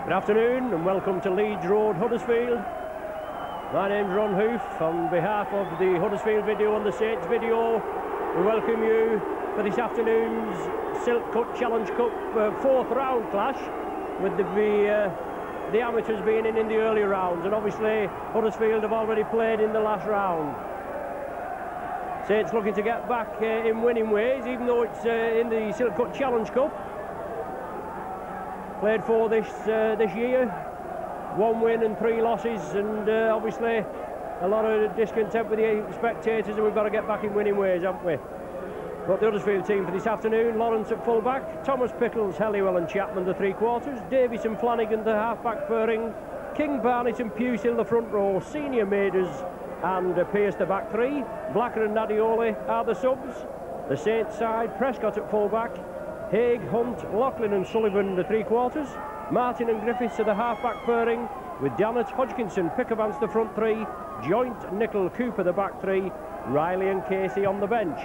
Good afternoon and welcome to Leeds Road, Huddersfield. My name's Ron Hoof. On behalf of the Huddersfield video and the Saints video, we welcome you for this afternoon's Silk Cut Challenge Cup fourth round clash, with the amateurs being in the early rounds, and obviously Huddersfield have already played in the last round. Saints looking to get back in winning ways, even though it's in the Silk Cut Challenge Cup. Played for this year, 1 win and 3 losses, and obviously a lot of discontent with the spectators, and we've got to get back in winning ways, haven't we? But the Huddersfield team for this afternoon: Lawrence at full-back, Thomas Pickles, Helliwell and Chapman the three-quarters, Davies and Flanagan the half-back pairing, King, Barnett and Pusey the front row, Senior Maiders and Pearce the back three, Blacker and Nadioli are the subs. The Saints side: Prescott at full-back, Haig, Hunt, Loughlin and Sullivan the three-quarters, Martin and Griffiths are the half-back pairing, with Dannett, Hodgkinson, Pickavance the front three, Joint, Nicol, Cooper the back three, Riley and Casey on the bench.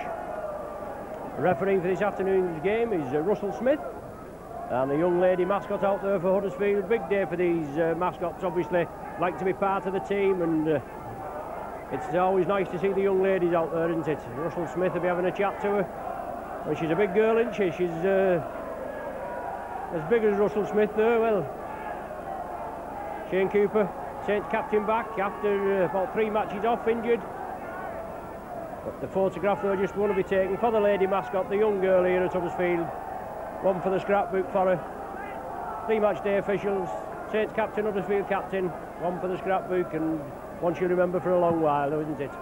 Refereeing for this afternoon's game is Russell Smith, and the young lady mascot out there for Huddersfield. Big day for these mascots, obviously, like to be part of the team, and it's always nice to see the young ladies out there, isn't it? Russell Smith will be having a chat to her. Well, she's a big girl, isn't she? She's as big as Russell Smith there. Well, Shane Cooper, Saints captain, back after about 3 matches off, injured. But the photograph there just want to be taken for the lady mascot, the young girl here at Huddersfield. One for the scrapbook for her. 3 match day officials: Saints captain, Huddersfield captain. One for the scrapbook, and one she'll remember for a long while, though, isn't it?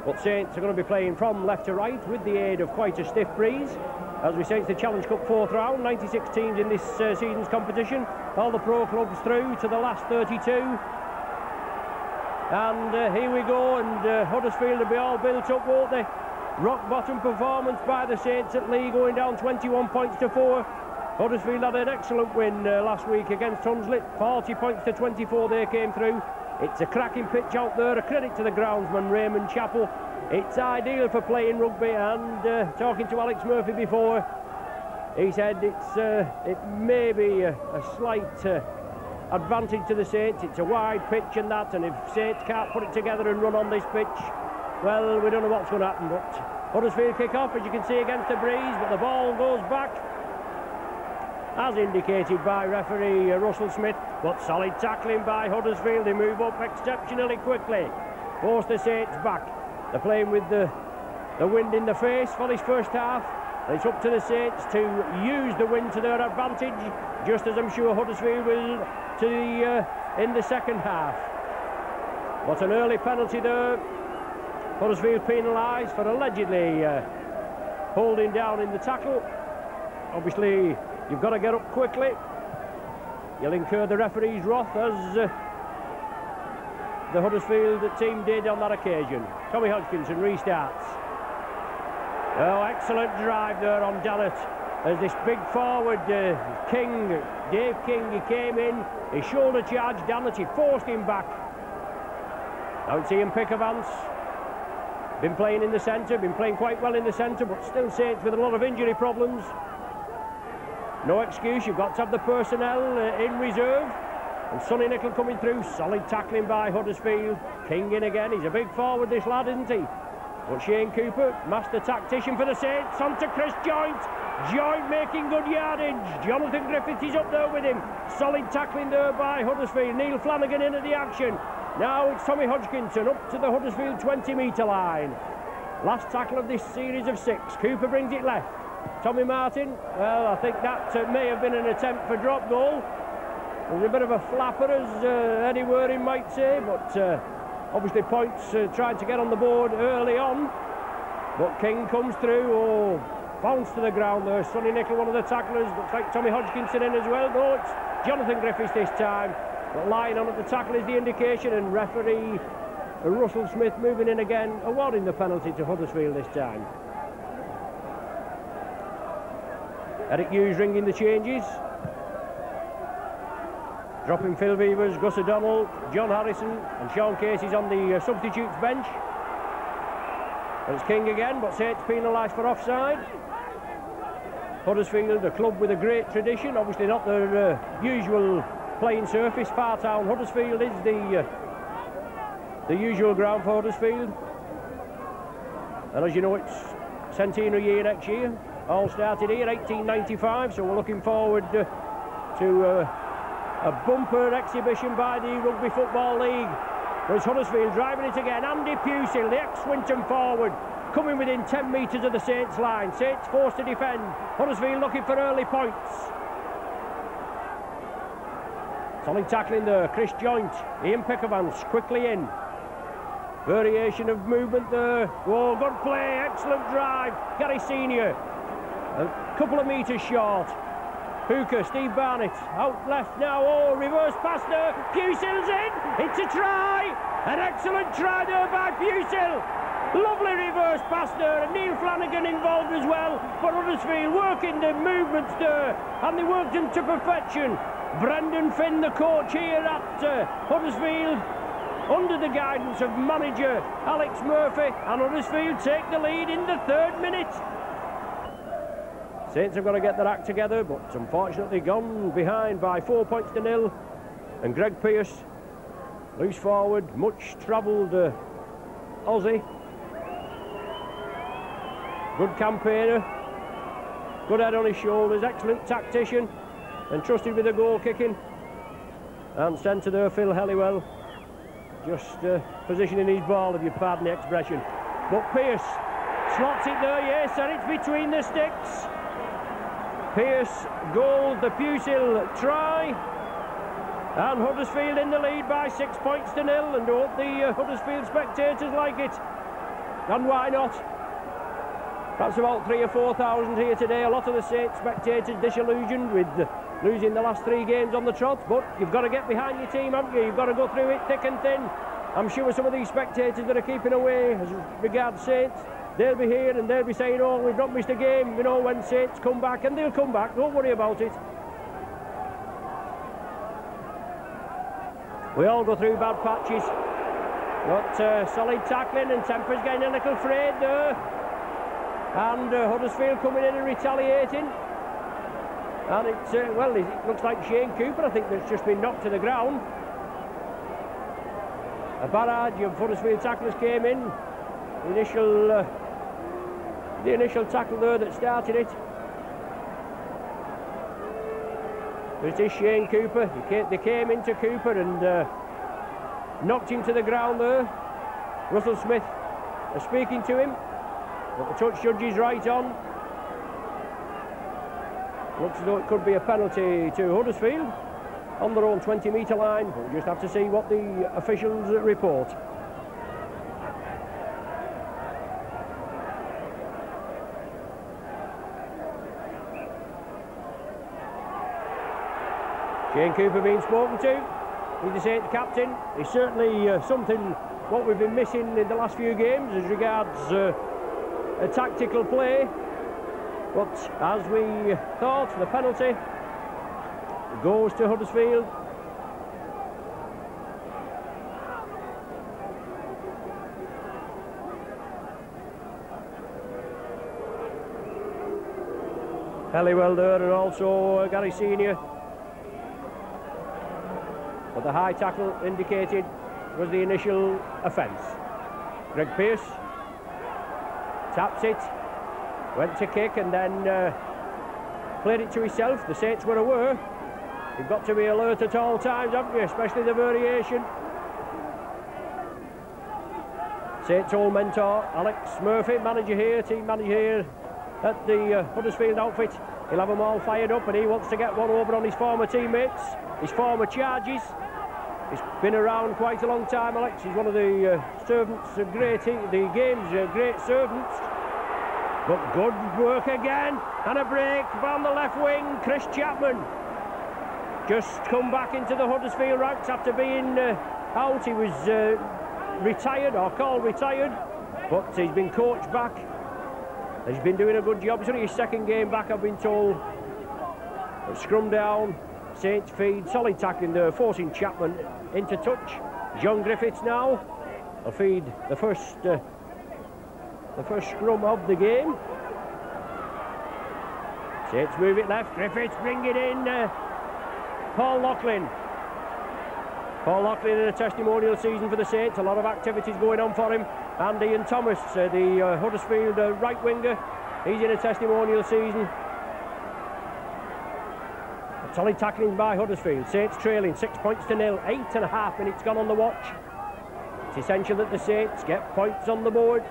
But Saints are going to be playing from left to right with the aid of quite a stiff breeze. As we say, it's the Challenge Cup fourth round, 96 teams in this season's competition. All the pro clubs through to the last 32. And here we go, and Huddersfield will be all built up, won't they? Rock bottom performance by the Saints at Leigh, going down 21 points to 4. Huddersfield had an excellent win last week against Hunslet, 40 points to 24 they came through. It's a cracking pitch out there, a credit to the groundsman Raymond Chappell. It's ideal for playing rugby, and talking to Alex Murphy before, he said it may be a slight advantage to the Saints. It's a wide pitch and that, and if Saints can't put it together and run on this pitch, well, we don't know what's going to happen. But Huddersfield kick off, as you can see, against the breeze, but the ball goes back, as indicated by referee Russell Smith. But solid tackling by Huddersfield. They move up exceptionally quickly, force the Saints back. They're playing with the wind in the face for this first half. It's up to the Saints to use the wind to their advantage, just as I'm sure Huddersfield will in the second half. What an early penalty there. Huddersfield penalised for allegedly holding down in the tackle. Obviously, you've got to get up quickly. You'll incur the referee's wrath, as the Huddersfield team did on that occasion. Tommy Hodgkinson restarts. Oh, excellent drive there on Dannett. As this big forward, King, Dave King, he came in, he shoulder charged Dannett, he forced him back. Now it's Ian Pickavance. Been playing in the centre, been playing quite well in the centre, but still Saints with a lot of injury problems. No excuse, you've got to have the personnel in reserve. And Sonny Nicol coming through, solid tackling by Huddersfield. King in again, he's a big forward, this lad, isn't he? But Shane Cooper, master tactician for the Saints, on to Chris Joint. Joint making good yardage. Jonathan Griffiths is up there with him. Solid tackling there by Huddersfield. Neil Flanagan in at the action. Now it's Tommy Hodgkinson up to the Huddersfield 20-metre line. Last tackle of this series of 6. Cooper brings it left. Tommy Martin, well, I think that may have been an attempt for drop goal. It was a bit of a flapper, as Eddie Waring might say, but obviously points tried to get on the board early on. But King comes through, oh, bounced to the ground there. Sonny Nicol, one of the tacklers. Looks like Tommy Hodgkinson in as well. No, it's Jonathan Griffiths this time. But lying on at the tackle is the indication, and referee Russell Smith moving in again, awarding the penalty to Huddersfield this time. Eric Hughes ringing the changes. Dropping Phil Beavers, Gus O'Donnell, John Harrison and Sean Casey's on the substitutes bench. And it's King again, but Saints penalised for offside. Huddersfield, a club with a great tradition, obviously not their usual playing surface. Fartown Huddersfield is the usual ground for Huddersfield. And as you know, it's centenary year next year. All started here, 1895, so we're looking forward to a bumper exhibition by the Rugby Football League. There's Huddersfield driving it again. Andy Pusey, the ex-Swinton forward, coming within 10 metres of the Saints line. Saints forced to defend. Huddersfield looking for early points. Solid tackling there. Chris Joint, Ian Pickavance quickly in. Variation of movement there. Oh, good play, excellent drive. Gary Senior, a couple of metres short. Hooker, Steve Barnett, out left now. Oh, reverse pass there. Pusey's in. It's a try. An excellent try there by Pusey. Lovely reverse pass there, and Neil Flanagan involved as well. But Huddersfield working the movements there, and they worked them to perfection. Brendan Finn, the coach here at Huddersfield, under the guidance of manager Alex Murphy, and Huddersfield take the lead in the 3rd minute. Saints have got to get their act together, but unfortunately gone behind by 4 points to 0. And Greg Pearce, loose forward, much travelled Aussie. Good campaigner, good head on his shoulders, excellent tactician, and trusted with the goal kicking. And centre there, Phil Helliwell, just positioning his ball, if you pardon the expression. But Pearce slots it there, yes, and it's between the sticks. Pearce goal, the Pusey try, and Huddersfield in the lead by 6 points to 0, and hope the Huddersfield spectators like it. And why not? Perhaps about 3,000 or 4,000 here today. A lot of the Saints spectators disillusioned with losing the last 3 games on the trot, but you've got to get behind your team, haven't you? You've got to go through it thick and thin. I'm sure some of these spectators that are keeping away as regards Saints, they'll be here and they'll be saying, oh, we've not missed a game, you know, when Saints come back, and they'll come back, don't worry about it. We all go through bad patches, but solid tackling, and Temper's getting a little frayed there. And Huddersfield coming in and retaliating. And it's, well, it looks like Shane Cooper, I think, that's just been knocked to the ground. A barrage of Huddersfield tacklers came in. The initial tackle there that started it. It is Shane Cooper. They came into Cooper and knocked him to the ground there. Russell Smith is speaking to him, but the touch judge is right on. Looks as though it could be a penalty to Huddersfield on their own 20-metre line. We'll just have to see what the officials report. Shane Cooper being spoken to. He's the Saints captain. He's certainly something what we've been missing in the last few games as regards a tactical play. But as we thought, the penalty goes to Huddersfield. Helliwell there, and also Gary Senior. But the high tackle indicated was the initial offence. Greg Pearce taps it, went to kick, and then played it to himself. The Saints were aware. You've got to be alert at all times, haven't you? Especially the variation. Saints old mentor Alex Murphy, manager here, team manager here at the Huddersfield outfit. He'll have them all fired up, and he wants to get one over on his former teammates, his former charges. He's been around quite a long time, Alex. He's one of the servants of the game's great servants. But good work again, and a break from the left wing. Chris Chapman just come back into the Huddersfield ranks after being out. He was retired, or called retired, but he's been coached back. He's been doing a good job. It's only his second game back, I've been told. But scrum down, Saints feed, solid tackling there, forcing Chapman into touch. John Griffiths now will feed the first scrum of the game. Saints move it left. Griffiths bring it in. Paul Loughlin. Paul Loughlin in a testimonial season for the Saints. A lot of activities going on for him. And Ian Thomas, the Huddersfield right winger. He's in a testimonial season. Solid tackling by Huddersfield. Saints trailing 6 points to 0. 8.5 minutes gone on the watch. It's essential that the Saints get points on the board.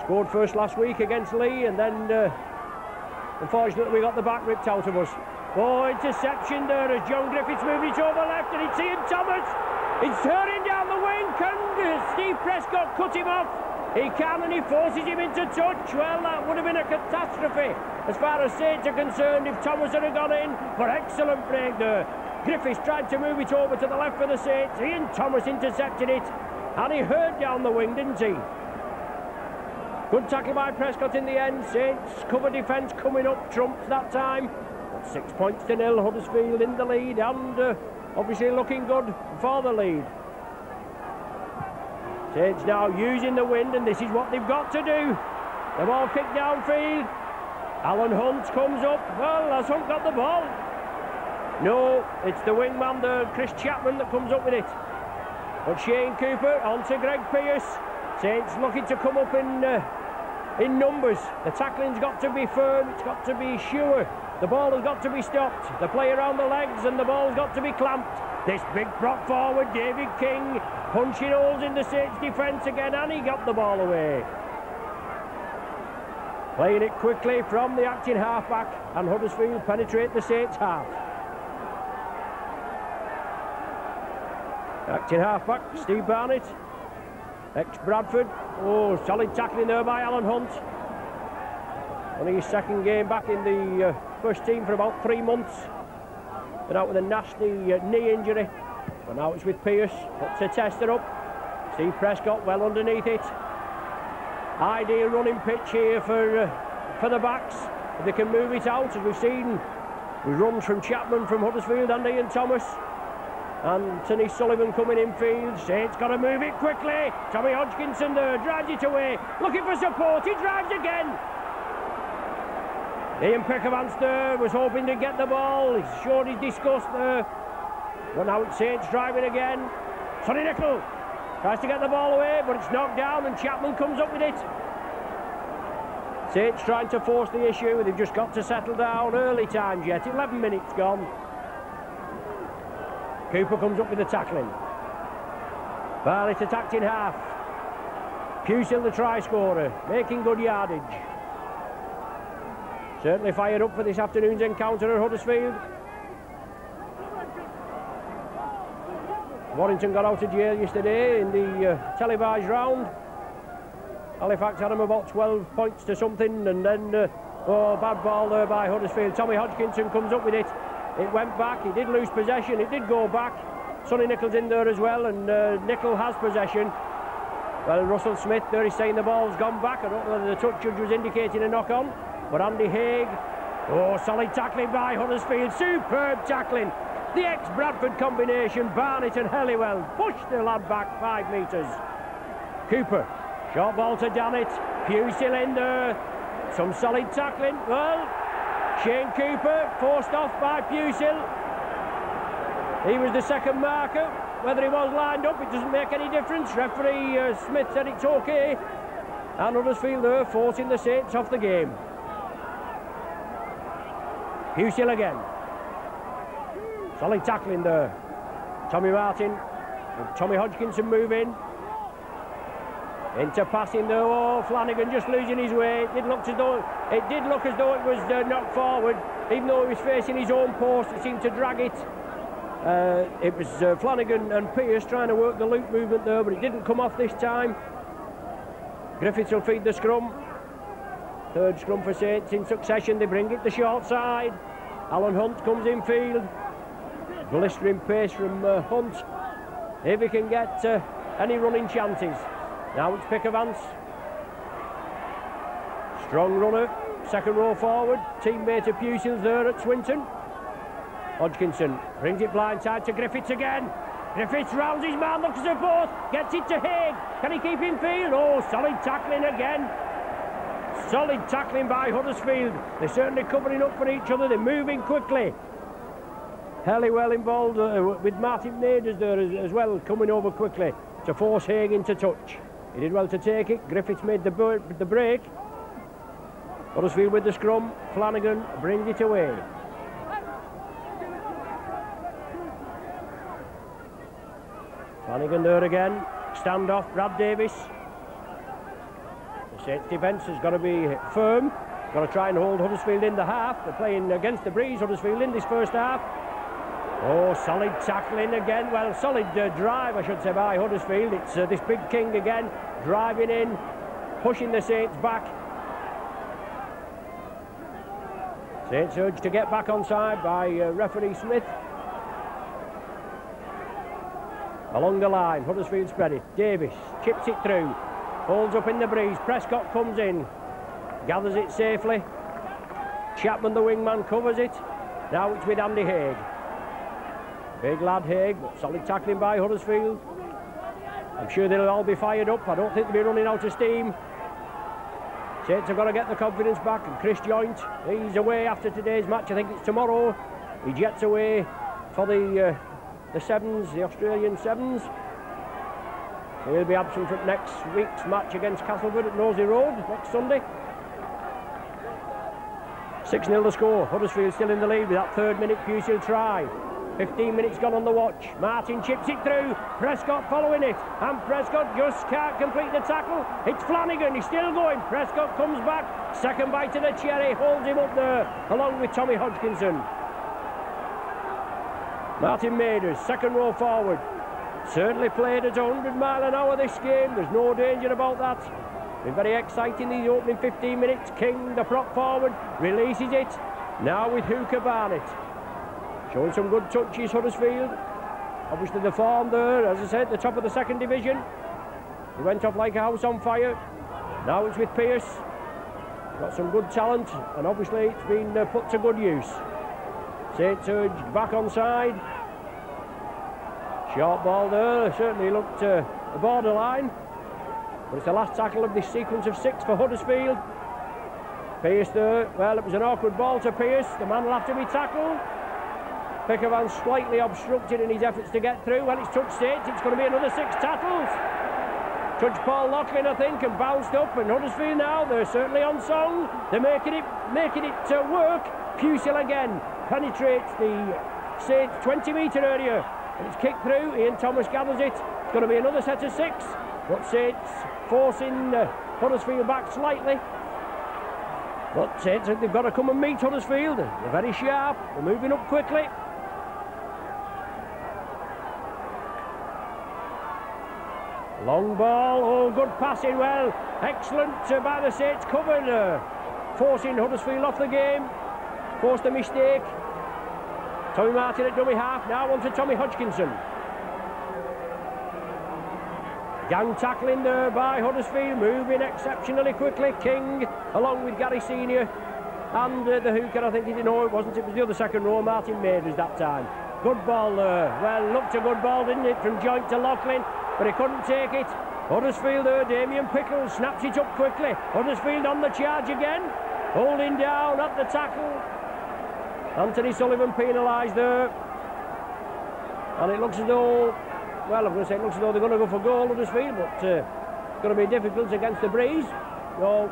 Scored first last week against Lee, and then unfortunately we got the back ripped out of us. Oh, interception there as John Griffiths moved it over left, and it's Ian Thomas. He's turning down the wing. Can Steve Prescott cut him off? He can, and he forces him into touch. Well, that would have been a catastrophe as far as Saints are concerned if Thomas had gone in. But excellent break there. Griffiths tried to move it over to the left for the Saints. Ian Thomas intercepted it, and he hurled down the wing, didn't he? Good tackle by Prescott in the end. Saints cover defence coming up, trumps that time. 6 points to 0, Huddersfield in the lead, and obviously looking good for the lead. Saints now using the wind, and this is what they've got to do. The ball kicked downfield. Alan Hunt comes up. Well, has Hunt got the ball? No, it's the wingman, Chris Chapman, that comes up with it. But Shane Cooper on to Greg Pearce. Saints looking to come up in numbers. The tackling's got to be firm, it's got to be sure. The ball has got to be stopped. The play around the legs, and the ball's got to be clamped. This big prop forward, David King, punching holes in the Saints defence again, and he got the ball away. Playing it quickly from the acting half-back, and Huddersfield penetrate the Saints half. Acting half-back, Steve Barnett, ex-Bradford. Oh, solid tackling there by Alan Hunt. Only his second game back in the first team for about 3 months. Been out with a nasty knee injury, but now it's with Pearce. Puts a tester up. Steve Prescott well underneath it. Ideal running pitch here for the backs. If they can move it out, as we've seen, with runs from Chapman, from Huddersfield, and Ian Thomas. Anthony Sullivan coming in field. Saints got to move it quickly. Tommy Hodgkinson there, drives it away. Looking for support, he drives again. Ian Peckervance there was hoping to get the ball. He showed his disgust there. But now it's Saints driving again. Sonny Nicol tries to get the ball away, but it's knocked down, and Chapman comes up with it. Saints trying to force the issue. They've just got to settle down. Early times yet. 11 minutes gone. Cooper comes up with the tackling. Barlett attacked in half. Pusil, the try scorer, making good yardage. Certainly fired up for this afternoon's encounter at Huddersfield. Warrington got out of jail yesterday in the televised round. Halifax had him about 12 points to something, and then bad ball there by Huddersfield. Tommy Hodgkinson comes up with it. It went back. He did lose possession. It did go back. Sonny Nichol's in there as well, and Nicol has possession. Well, Russell Smith there is saying the ball's gone back. I don't know whether the touch judge was indicating a knock-on. But Andy Haig, solid tackling by Huddersfield, superb tackling. The ex-Bradford combination, Barnett and Helliwell, pushed the lad back 5 metres. Cooper, short ball to Dannett, Pusil in there, some solid tackling. Well, Shane Cooper forced off by Pusil. He was the second marker. Whether he was lined up, it doesn't make any difference. Referee Smith said it's okay. And Huddersfield there forcing the Saints off the game. Pusil again. Solid tackling there. Tommy Martin and Tommy Hodgkinson move in. Into passing there. Oh, Flanagan just losing his way. It did look as though it was knocked forward. Even though he was facing his own post, it seemed to drag it. It was Flanagan and Pearce trying to work the loop movement there, but it didn't come off this time. Griffiths will feed the scrum. Third scrum for Saints in succession. They bring it the short side. Alan Hunt comes in field. Blistering pace from Hunt. If he can get any running chances. Now it's Pickervance. Strong runner. Second row forward. Teammate of Pusil's there at Swinton. Hodgkinson brings it blindside to Griffiths again. Griffiths rounds his man, looks at both. Gets it to Haig. Can he keep in field? Oh, solid tackling again. Solid tackling by Huddersfield. They're certainly covering up for each other. They're moving quickly. Helly well involved with Martin Maiders there as well, coming over quickly to force Haig into touch. He did well to take it. Griffiths made the break. Huddersfield with the scrum. Flanagan brings it away. Flanagan there again. Stand-off, Brad Davis. The Saints defence has got to be firm. Got to try and hold Huddersfield in the half. They're playing against the breeze, Huddersfield, in this first half. Oh, solid tackling again. Well, solid drive, I should say, by Huddersfield. It's this big King again, driving in, pushing the Saints back. Saints urged to get back onside by referee Smith. Along the line, Huddersfield spread it. Davis chips it through, holds up in the breeze. Prescott comes in, gathers it safely. Chapman, the wingman, covers it. Now it's with Andy Haig. Big lad Haig, but solid tackling by Huddersfield. I'm sure they'll all be fired up. I don't think they'll be running out of steam. Saints have got to get the confidence back. And Chris Joint, he's away after today's match. I think it's tomorrow. He jets away for the Sevens, the Australian Sevens. So he'll be absent from next week's match against Castleford at Nosey Road next Sunday. 6-0 the score. Huddersfield still in the lead with that 3rd minute Pusey try. 15 minutes gone on the watch. Martin chips it through. Prescott following it. And Prescott just can't complete the tackle. It's Flanagan. He's still going. Prescott comes back. Second bite of the cherry. Holds him up there along with Tommy Hodgkinson. Martin Maiders, second row forward. Certainly played at 100 mile an hour this game. There's no danger about that. Been very exciting these opening 15 minutes. King, the prop forward, releases it. Now with Hooker Barnett. Showing some good touches, Huddersfield. Obviously the form there, as I said, the top of the 2nd division. He went off like a house on fire. Now it's with Pearce. Got some good talent, and obviously it's been put to good use. Saints urged back onside. Short ball there, certainly looked the borderline. But it's the last tackle of this sequence of 6 for Huddersfield. Pearce there, well, it was an awkward ball to Pearce. The man will have to be tackled. Pickervan slightly obstructed in his efforts to get through. When it's touched Saints, it's going to be another 6 tackles. Touched Paul Loughlin, I think, and bounced up. And Huddersfield now, they're certainly on song. They're making it work. Pusey again penetrates the Saints 20-metre area. And it's kicked through. Ian Thomas gathers it. It's going to be another set of 6. But Saints forcing Huddersfield back slightly. But Saints, they've got to come and meet Huddersfield. They're very sharp. They're moving up quickly. Long ball, oh, good passing, well, excellent by the Saints, covered, forcing Huddersfield off the game, forced a mistake. Tommy Martin at dummy half, now on to Tommy Hodgkinson. Gang tackling there by Huddersfield, moving exceptionally quickly. King, along with Gary Senior, and the hooker, I think he didn't know it wasn't, it was the other 2nd row, Martin Maiders that time. Good ball there, well, looked a good ball, didn't it, from Joint to Loughlin. But he couldn't take it. Huddersfield there, Damien Pickles snaps it up quickly. Huddersfield on the charge again. Holding down at the tackle. Anthony Sullivan penalised there. And it looks as though, well, I'm going to say it looks as though they're going to go for goal, Huddersfield, but it's going to be difficult against the breeze. So,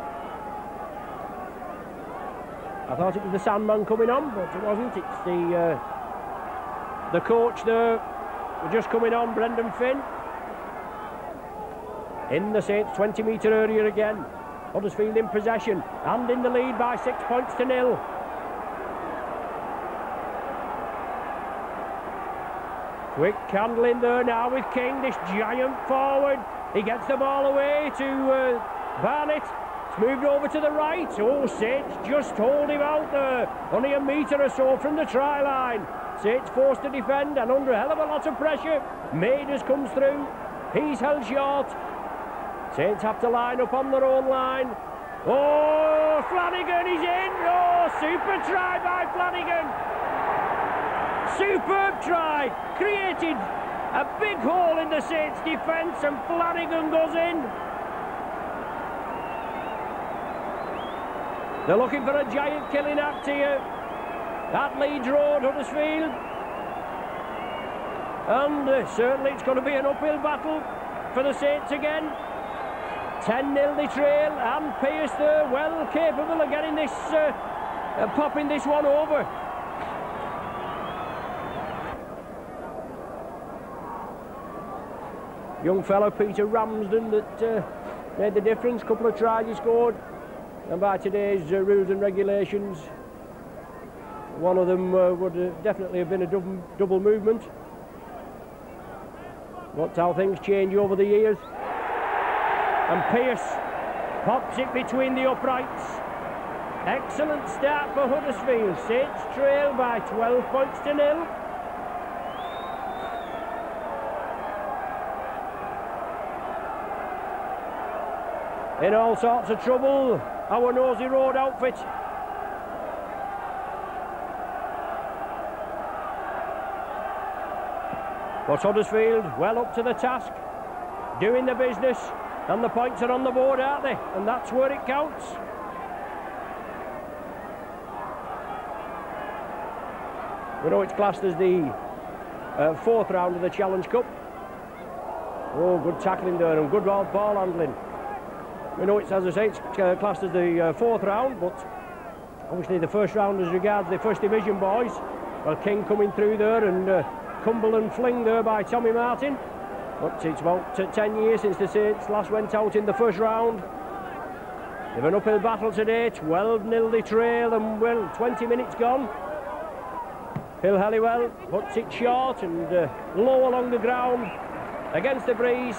I thought it was the Sandman coming on, but it wasn't. It's the coach there. We're just coming on, Brendan Finn. In the Saints 20-metre area again. Huddersfield in possession and in the lead by 6 points to 0. Quick handling there now with King, this giant forward. He gets the ball away to Barnett. It's moved over to the right. Oh, Saints just hold him out there. Only a metre or so from the try line. Saints forced to defend and under a hell of a lot of pressure. Maiders comes through. He's held short. Saints have to line up on their own line. Oh, Flanagan is in. Oh, super try by Flanagan. Superb try. Created a big hole in the Saints defence and Flanagan goes in. They're looking for a giant killing act here at Leeds Road, Huddersfield. And certainly it's going to be an uphill battle for the Saints again. 10-0 they trail, and Pearce there, well capable of getting this, popping this one over. Young fellow Peter Ramsden that made the difference. Couple of tries he scored, and by today's rules and regulations, one of them would definitely have been a double movement. Watch how things change over the years. And Pearce pops it between the uprights. Excellent start for Huddersfield. Saints trail by 12 points to 0. In all sorts of trouble, our Nosey Road outfit. But Huddersfield well up to the task, doing the business, and the points are on the board, aren't they? And that's where it counts. We know it's classed as the fourth round of the Challenge Cup. Oh, good tackling there and good ball handling. We know it's, as I say, it's classed as the fourth round, but obviously the first round as regards the First Division boys. Well, King coming through there, and Cumberland fling there by Tommy Martin. But it's about 10 years since the Saints last went out in the first round. They've an uphill battle today, 12-0 they trail, and well, 20 minutes gone. Phil Halliwell puts it short and low along the ground against the breeze.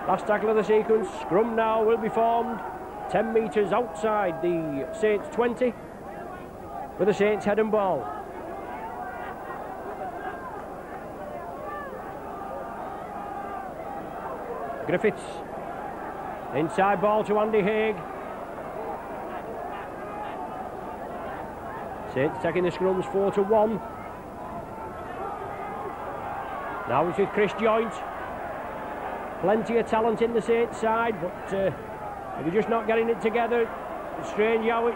Last tackle of the sequence. Scrum now will be formed 10 metres outside the Saints 20 for the Saints head and ball. Griffiths, inside ball to Andy Haig. Saints taking the scrums 4-1. Now it's with Chris Joint. Plenty of talent in the Saints side, but they're just not getting it together. It's strange how it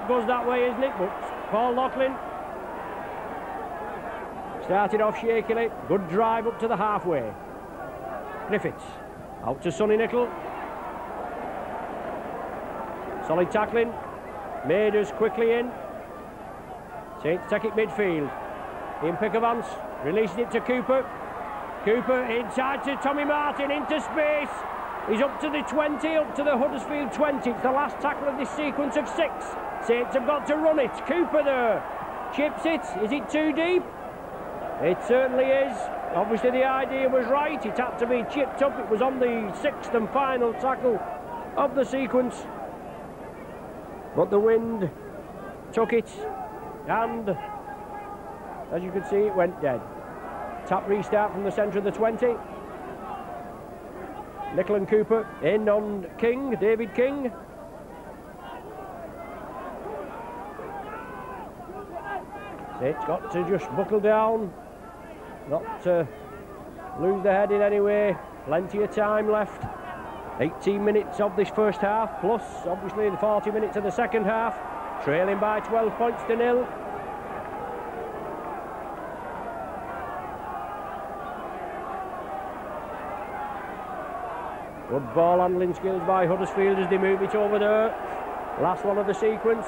goes that way, isn't it? But Paul Loughlin started off shakily. Good drive up to the halfway. Griffiths. Out to Sonny Nicol. Solid tackling. Maders quickly in. Saints take it midfield. In pick of Vance. Releasing it to Cooper. Cooper inside to Tommy Martin into space. He's up to the 20, up to the Huddersfield 20. It's the last tackle of this sequence of 6. Saints have got to run it. Cooper there. Chips it. Is it too deep? It certainly is. Obviously the idea was right, it had to be chipped up. It was on the 6th and final tackle of the sequence, but the wind took it, and as you can see, it went dead. Tap restart from the centre of the 20. Nicol and Cooper in on King, David King. It's got to just buckle down, not lose the head in any way. Plenty of time left. 18 minutes of this first half, plus obviously the 40 minutes of the second half. Trailing by 12 points to 0. Good ball handling skills by Huddersfield as they move it over there. Last one of the sequence.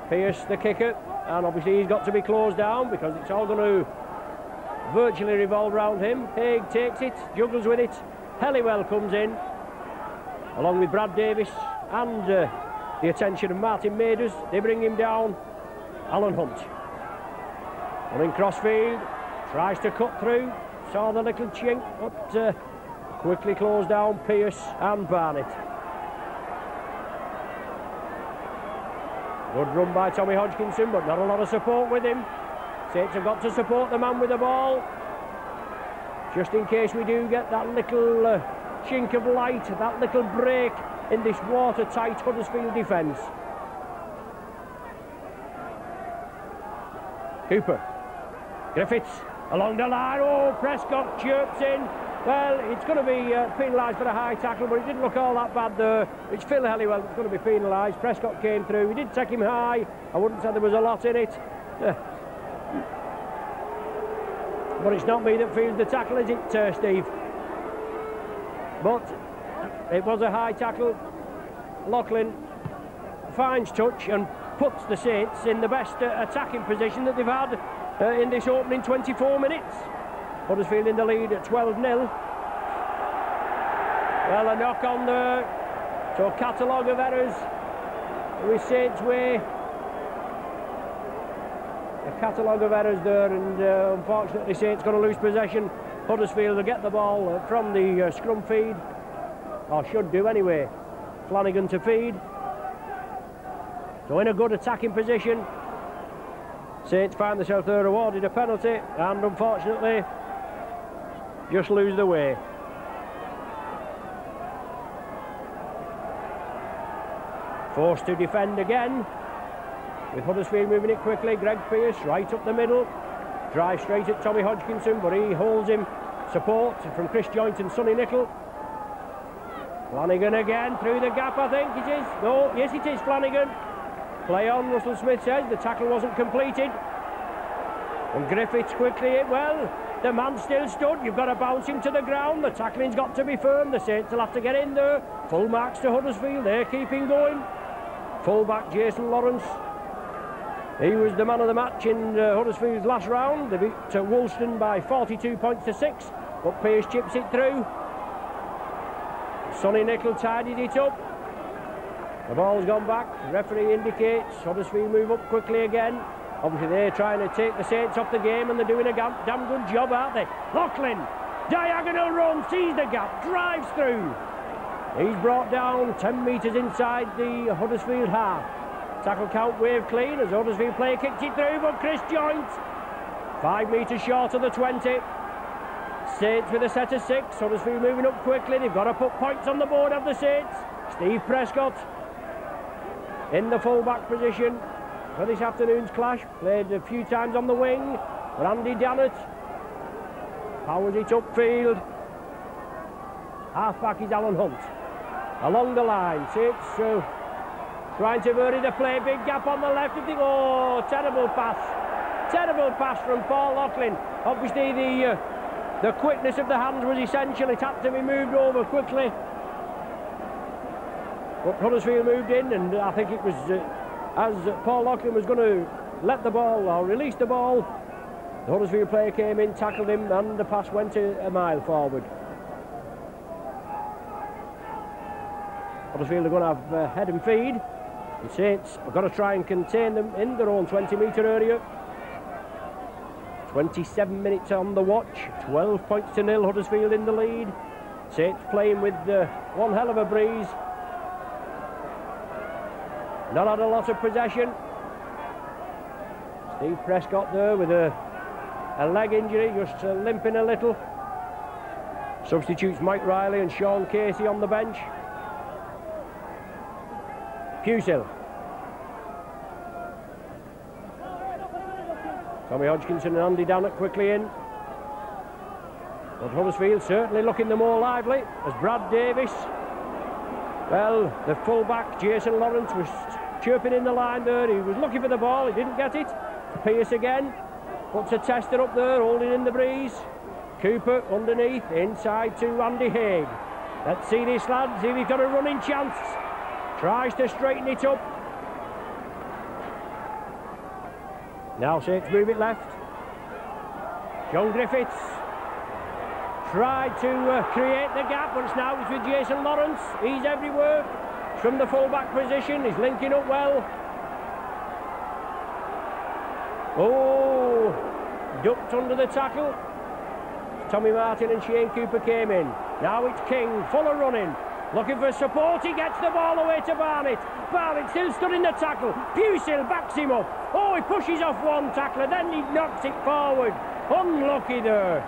Pearce the kicker, and obviously he's got to be closed down because it's all going to virtually revolve around him. Haig takes it, juggles with it. Halliwell comes in along with Brad Davis and the attention of Martin Maders. They bring him down. Alan Hunt running crossfield, tries to cut through, saw the little chink, but quickly closed down Pearce and Barnett. Good run by Tommy Hodgkinson, but not a lot of support with him. Saints have got to support the man with the ball, just in case we do get that little chink of light, that little break in this watertight Huddersfield defence. Cooper. Griffiths along the line. Oh, Prescott chirps in. Well, it's going to be penalised for a high tackle, but it didn't look all that bad there. It's Phil Helliwell that's going to be penalised. Prescott came through. He did take him high. I wouldn't say there was a lot in it. But it's not me that feels the tackle, is it, Steve? But it was a high tackle. Loughlin finds touch and puts the Saints in the best attacking position that they've had in this opening 24 minutes. Huddersfield in the lead at 12-0. Well, a knock on there. So a catalogue of errors with Saints' way. A catalogue of errors there, and unfortunately Saints going to lose possession. Huddersfield will get the ball from the scrum feed, or should do anyway. Flanagan to feed. So in a good attacking position. Saints find themselves there awarded a penalty, and unfortunately just lose the way. Forced to defend again, with Huddersfield moving it quickly. Greg Pearce right up the middle, drives straight at Tommy Hodgkinson, but he holds him. Support from Chris Joint and Sonny Nicol. Flanagan again through the gap, I think it is. No, yes it is Flanagan. Play on, Russell Smith says. The tackle wasn't completed. And Griffiths quickly, well, the man still stood. You've got to bounce him to the ground. The tackling's got to be firm. The Saints will have to get in there. Full marks to Huddersfield. They're keeping going. Full-back Jason Lawrence. He was the man of the match in Huddersfield's last round. They beat Woolston by 42 points to 6. But Pearce chips it through. Sonny Nicol tidied it up. The ball's gone back. The referee indicates Huddersfield move up quickly again. Obviously they're trying to take the Saints off the game, and they're doing a damn good job, aren't they? Loughlin, diagonal run, sees the gap, drives through. He's brought down 10 metres inside the Huddersfield half. Tackle count wave clean as Huddersfield player kicks it through, but Chris Joint 5 metres short of the 20. Saints with a set of 6. Huddersfield moving up quickly. They've got to put points on the board of the Saints. Steve Prescott in the full-back position for this afternoon's clash. Played a few times on the wing. Randy Dannett powers it upfield. Half-back is Alan Hunt. Along the line, Saints trying to vary the play. Big gap on the left. Oh, terrible pass. Terrible pass from Paul Loughlin. Obviously the quickness of the hands was essential. It had to be moved over quickly. But Huddersfield moved in, and I think it was as Paul Loughlin was going to let the ball or release the ball, the Huddersfield player came in, tackled him, and the pass went a mile forward. Huddersfield are going to have head and feed. The Saints have got to try and contain them in their own 20-metre area. 27 minutes on the watch, 12 points to 0, Huddersfield in the lead. Saints playing with one hell of a breeze. Not had a lot of possession. Steve Prescott there with a leg injury, just limping a little. Substitutes Mike Riley and Sean Casey on the bench. Pusil. Tommy Hodgkinson and Andy Dannett quickly in. But Huddersfield certainly looking the more lively as Brad Davis. Well, the full-back Jason Lawrence was chirping in the line there. He was looking for the ball, he didn't get it. Pearce again, puts a tester up there, holding in the breeze. Cooper underneath, inside to Andy Haig. Let's see this lad, see if he's got a running chance. Tries to straighten it up. Now Saints move it left. John Griffiths tried to create the gap, but now it's with Jason Lawrence. He's everywhere. From the full-back position, he's linking up well. Oh, ducked under the tackle. Tommy Martin and Shane Cooper came in. Now it's King, full of running. Looking for support, he gets the ball away to Barnett. Barnett still stood in the tackle. Pusil backs him up. Oh, he pushes off one tackler, then he knocks it forward. Unlucky there.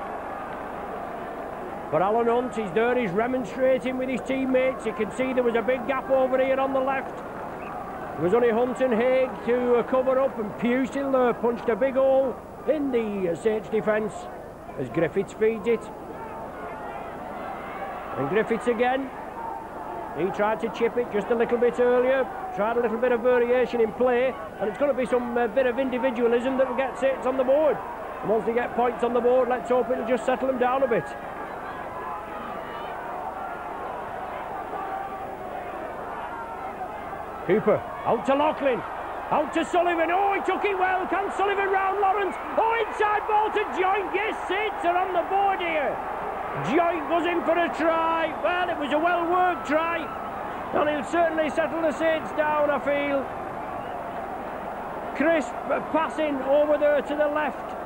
But Alan Hunt, he's there, he's remonstrating with his teammates. You can see there was a big gap over here on the left. There was only Hunt and Haig to cover up, and Pusil there punched a big hole in the Saints defence as Griffiths feeds it. And Griffiths again. He tried to chip it just a little bit earlier, tried a little bit of variation in play, and it's going to be some bit of individualism that will get Saints on the board. And once they get points on the board, let's hope it'll just settle them down a bit. Cooper, out to Loughlin, out to Sullivan. Oh, he took it well. Can Sullivan round Lawrence? Oh, inside ball to Joint. Yes, Saints are on the board here. Joint goes in for a try. Well, it was a well-worked try, and he'll certainly settle the Saints down, I feel. Crisp passing over there to the left.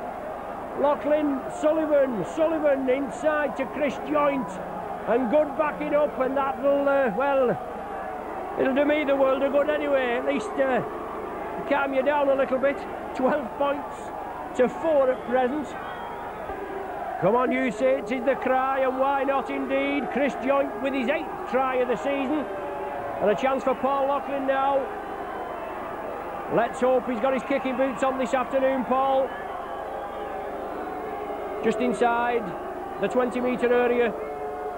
Loughlin, Sullivan inside to Chris Joint, and good backing up, and that'll, well, it'll do me the world of good anyway. At least calm you down a little bit. 12 points to 4 at present. Come on, you Saints is the cry, and why not indeed? Chris Joint with his 8th try of the season, and a chance for Paul Loughlin now. Let's hope he's got his kicking boots on this afternoon, Paul. Just inside the 20-metre area,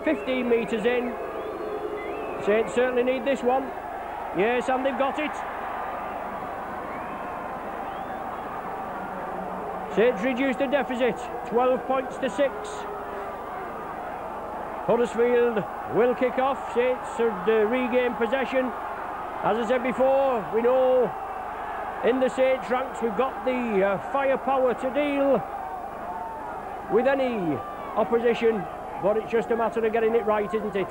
15 metres in. Saints certainly need this one. Yes, and they've got it. Saints reduced the deficit, 12 points to 6. Huddersfield will kick off. Saints should regain possession. As I said before, we know in the Saints ranks we've got the firepower to deal with any opposition, but it's just a matter of getting it right, isn't it?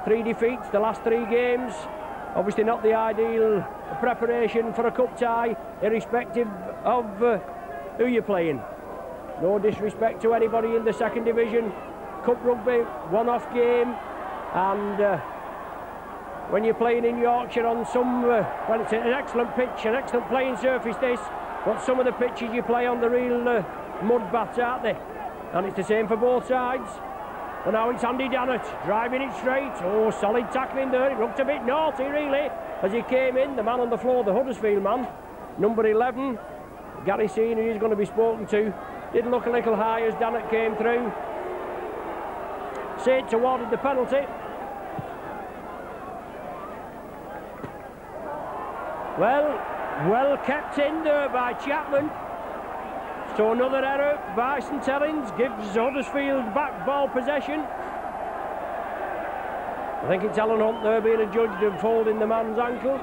3 defeats, the last 3 games. Obviously not the ideal preparation for a cup tie, irrespective of who you're playing. No disrespect to anybody in the 2nd division. Cup rugby, one-off game, and when you're playing in Yorkshire on some, well, it's an excellent pitch, an excellent playing surface this, but some of the pitches you play on the real mud baths, aren't they? And it's the same for both sides. But now it's Andy Dannett driving it straight. Oh, solid tackling there. It looked a bit naughty, really, as he came in. The man on the floor, the Huddersfield man, number 11, Gary Senior, is going to be spoken to. Did look a little high as Dannett came through. Saints awarded the penalty. Well kept in there by Chapman. So another error by St Helens gives Huddersfield back ball possession. I think it's Alan Hunt there being adjudged of holding the man's ankle.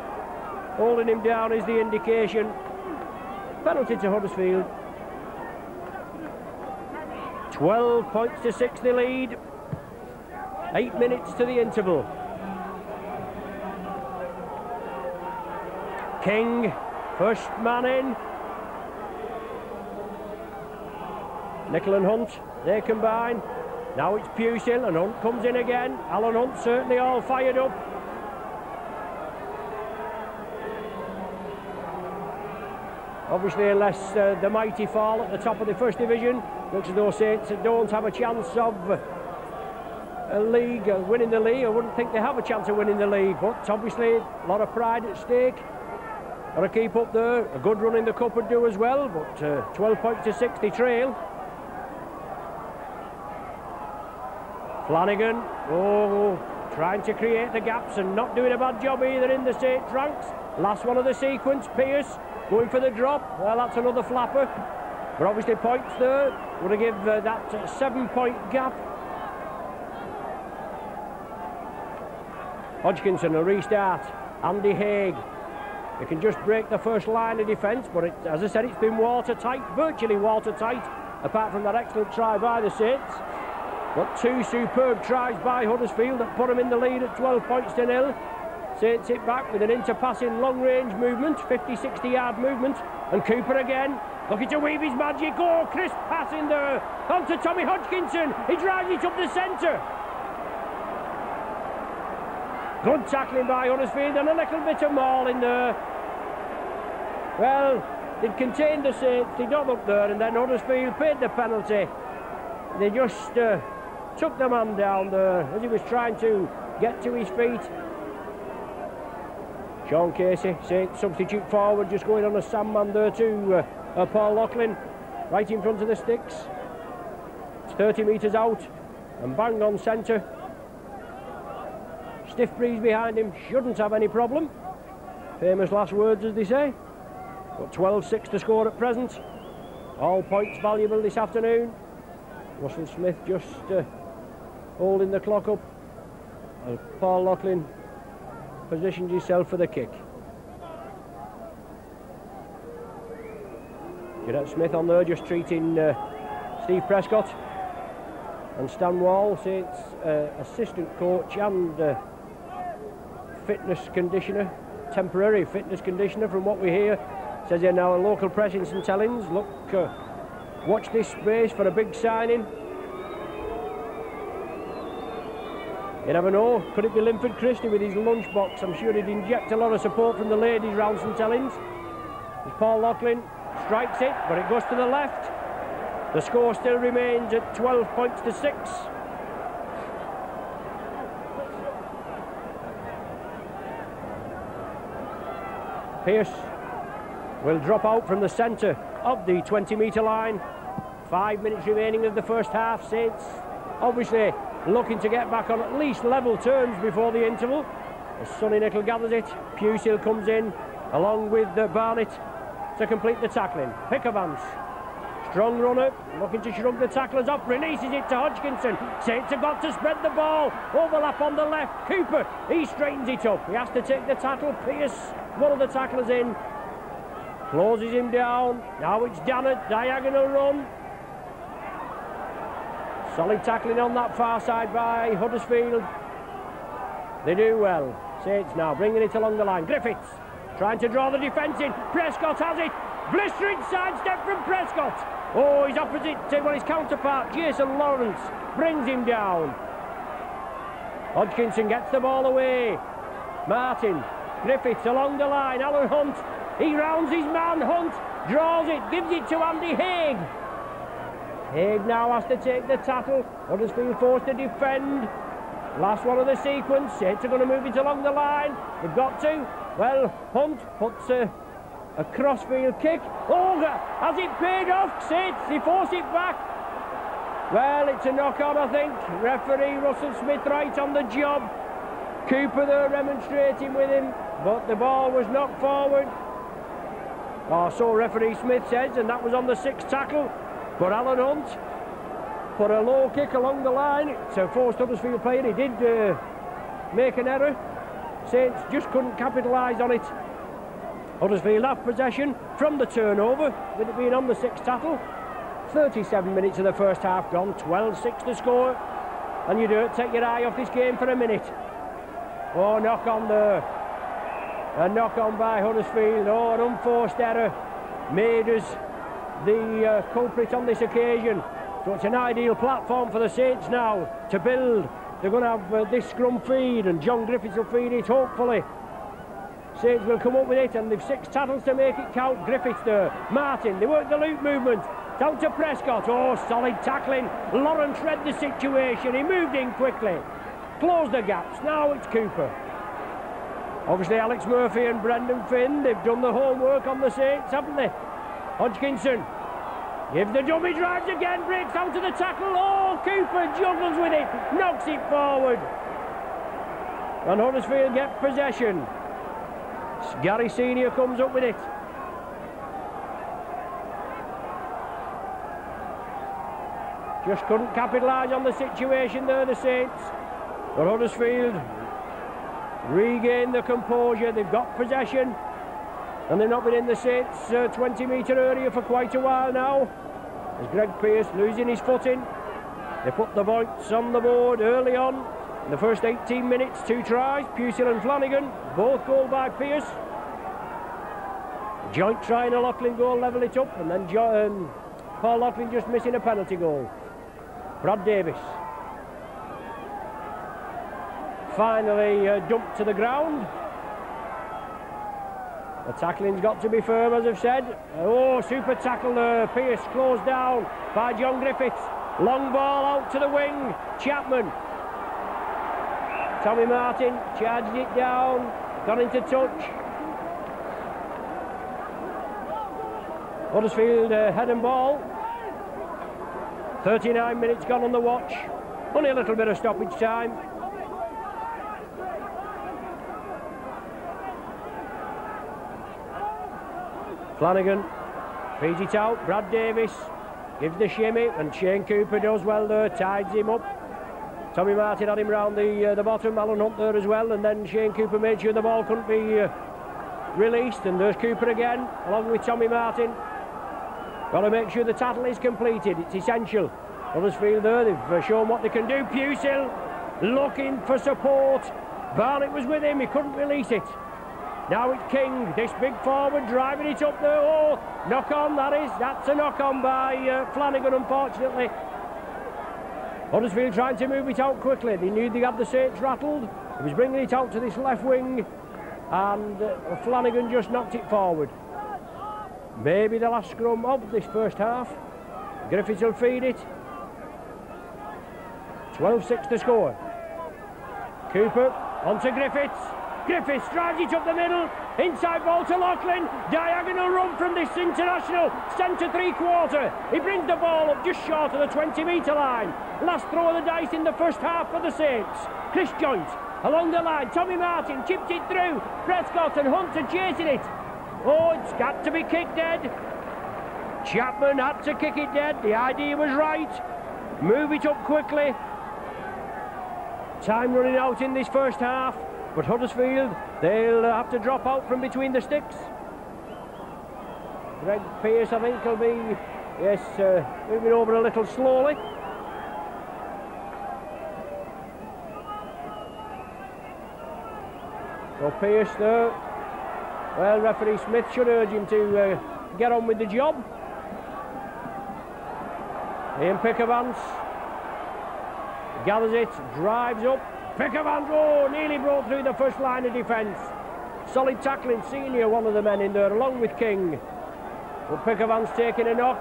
Holding him down is the indication. Penalty to Huddersfield. 12 points to 6 the lead. 8 minutes to the interval. King, first man in. Nicol and Hunt, they combine. Now it's Pusil, and Hunt comes in again. Alan Hunt certainly all fired up. Obviously, unless the mighty fall at the top of the 1st division, looks as though Saints don't have a chance of a league, winning the league. I wouldn't think they have a chance of winning the league, but obviously a lot of pride at stake. Got to keep up there. A good run in the cup would do as well, but 12 points to 6 they trail. Flanagan, oh, trying to create the gaps and not doing a bad job either in the Saints ranks. Last one of the sequence, Pearce going for the drop. Well, that's another flapper, but obviously points there. Would have give that 7-point gap. Hodgkinson will restart. Andy Haig. They can just break the first line of defence, but as I said, it's been watertight, virtually watertight, apart from that excellent try by the Saints. But 2 superb tries by Huddersfield that put them in the lead at 12 points to 0. Saints hit back with an interpassing long-range movement, 50-60 yard movement, and Cooper again, looking to weave his magic. Oh, crisp pass in there, on to Tommy Hodgkinson, he drives it up the centre. Good tackling by Huddersfield, and a little bit of maul in there. Well, they'd contained the Saints, they got up there, and then Huddersfield paid the penalty. They just took the man down there as he was trying to get to his feet. Sean Casey, Saints substitute forward, just going on a sandman there to Paul Loughlin, right in front of the sticks. It's 30 metres out and bang on centre. Stiff breeze behind him, shouldn't have any problem. Famous last words, as they say. But 12-6 to score at present. All points valuable this afternoon. Russell Smith just holding the clock up as Paul Loughlin positions himself for the kick. Jeanette Smith on there just treating Steve Prescott, and Stan Wall, Saints assistant coach and fitness conditioner, temporary fitness conditioner from what we hear, says here now a local press in St Helens, look, watch this space for a big signing. You never know, could it be Linford Christie with his lunchbox? I'm sure he'd inject a lot of support from the ladies round St Helens. As Paul Loughlin strikes it, but it goes to the left. The score still remains at 12 points to 6. Pearce will drop out from the centre of the 20-metre line. 5 minutes remaining of the first half. Saints obviously looking to get back on at least level terms before the interval. As Sonny Nicol gathers it, Pusey comes in along with Barnett to complete the tackling. Pickervance, strong runner, looking to shrug the tacklers off, releases it to Hodgkinson. Saints have got to spread the ball, overlap on the left. Cooper, he straightens it up, he has to take the tackle. Pearce, one of the tacklers in, closes him down. Now it's Dannett, diagonal run. Solid tackling on that far side by Huddersfield. They do well. Saints now bringing it along the line. Griffiths trying to draw the defence in. Prescott has it. Blistering sidestep from Prescott. Oh, his opposite, well, his counterpart, Jason Lawrence, brings him down. Hodgkinson gets the ball away. Martin, Griffiths along the line. Alan Hunt, he rounds his man. Hunt draws it, gives it to Andy Haig. Haig now has to take the tackle. Huddersfield forced to defend. Last one of the sequence. Saints are going to move it along the line. They've got to. Well, Hunt puts a crossfield kick. Oh, has it paid off? Saints, they force it back. Well, it's a knock-on, I think. Referee Russell Smith right on the job. Cooper there remonstrating with him, but the ball was knocked forward. Oh, so referee Smith says, and that was on the 6th tackle. But Alan Hunt put a low kick along the line. It's a forced Huddersfield player. He did make an error. Saints just couldn't capitalise on it. Huddersfield have possession from the turnover, with it being on the 6th tackle. 37 minutes of the first half gone, 12-6 to score. And you don't take your eye off this game for a minute. Oh, knock on there. A knock on by Huddersfield. Oh, an unforced error made us the culprit on this occasion. So it's an ideal platform for the Saints now to build. They're going to have this scrum feed, and John Griffiths will feed it, hopefully. Saints will come up with it, and they've 6 tackles to make it count. Griffiths there, Martin, they work the loop movement. Down to Prescott, oh, solid tackling. Lawrence read the situation, he moved in quickly. Close the gaps, now it's Cooper. Obviously Alex Murphy and Brendan Finn, they've done the homework on the Saints, haven't they? Hodgkinson gives the dummy, drives again, breaks out to the tackle. Oh, Cooper juggles with it, knocks it forward. And Huddersfield get possession. Gary Senior comes up with it. Just couldn't capitalise on the situation there, the Saints. But Huddersfield regain the composure. They've got possession, and they've not been in the Saints 20-metre area for quite a while now. As Greg Pearce losing his footing. They put the points on the board early on. In the first 18 minutes, 2 tries, Pusey and Flanagan, both goal by Pearce. Joint try and a Loughlin goal, level it up, and then Paul Loughlin just missing a penalty goal. Brad Davis finally dumped to the ground. The tackling's got to be firm, as I've said. Oh, super tackle there. Pearce closed down by John Griffiths. Long ball out to the wing. Chapman. Tommy Martin charges it down. Gone into touch. Huddersfield head and ball. 39 minutes gone on the watch. Only a little bit of stoppage time. Flanagan feeds it out. Brad Davis gives the shimmy, and Shane Cooper does well there, tides him up. Tommy Martin had him round the bottom, Alan Hunt there as well, and then Shane Cooper made sure the ball couldn't be released, and there's Cooper again, along with Tommy Martin. Got to make sure the tackle is completed, it's essential. Huddersfield there, they've shown what they can do. Pusil looking for support. Barnett was with him, he couldn't release it. Now it's King, this big forward, driving it up there. Oh, knock on, that's a knock on by Flanagan, unfortunately. Huddersfield trying to move it out quickly. They knew they had the Saints rattled. He was bringing it out to this left wing, and Flanagan just knocked it forward. Maybe the last scrum of this first half. Griffiths will feed it. 12-6 to score. Cooper onto Griffiths. Griffiths drives it up the middle. Inside ball to Loughlin. Diagonal run from this international. Centre three-quarter. He brings the ball up just short of the 20-metre line. Last throw of the dice in the first half for the Saints. Chris Joint along the line. Tommy Martin chipped it through. Prescott and Hunt are chasing it. Oh, it's got to be kicked dead. Chapman had to kick it dead. The idea was right. Move it up quickly. Time running out in this first half. But Huddersfield, they'll have to drop out from between the sticks. Greg Pearce, I think, will be, yes, moving over a little slowly. So Pearce there. Well, referee Smith should urge him to get on with the job. Ian Pickavance gathers it, drives up. Pickavance, oh, nearly broke through the first line of defence. Solid tackling, Senior, one of the men in there, along with King. But Pickavance taking a knock.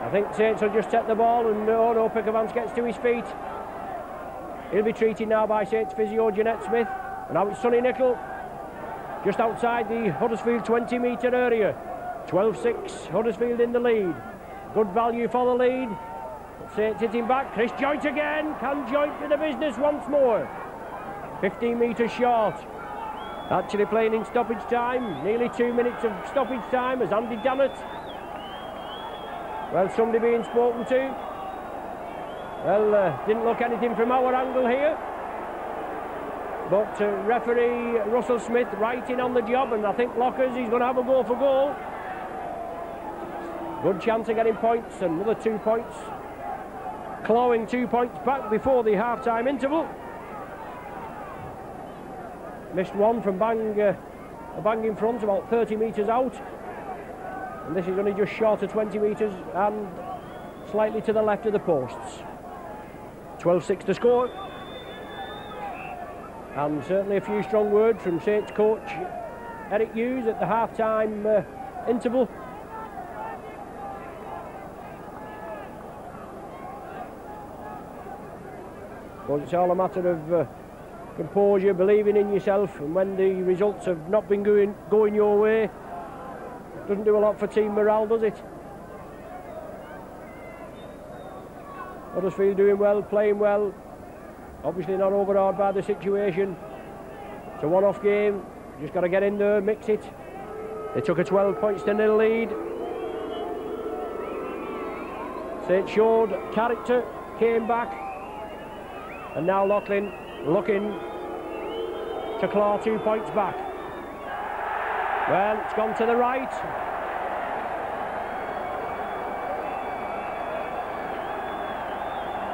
I think Saints will just take the ball, and oh no, Pickavance gets to his feet. He'll be treated now by Saints physio Jeanette Smith. And now it's Sonny Nicol, just outside the Huddersfield 20-metre area. 12-6, Huddersfield in the lead. Good value for the lead. Saints hitting back. Chris Joint again. Can Joint do the business once more? 15 metres short. Actually playing in stoppage time. Nearly 2 minutes of stoppage time as Andy Dannett. Well, somebody being spoken to. Well, didn't look anything from our angle here. But referee Russell Smith writing on the job, and I think Lockers, he's going to have a go for goal. Good chance of getting points, another 2 points. Clawing 2 points back before the half-time interval. Missed one from a bang in front, about 30 metres out. And this is only just short of 20 metres and slightly to the left of the posts. 12-6 to score. And certainly a few strong words from Saints coach Eric Hughes at the half-time interval. But it's all a matter of composure, believing in yourself, and when the results have not been going your way, it doesn't do a lot for team morale, does it? Huddersfield doing well, playing well, obviously not overawed by the situation. It's a one-off game, just got to get in there, mix it. They took a 12 points to nil lead. Saints showed character, came back, and now Loughlin looking to claw 2 points back. Well, it's gone to the right.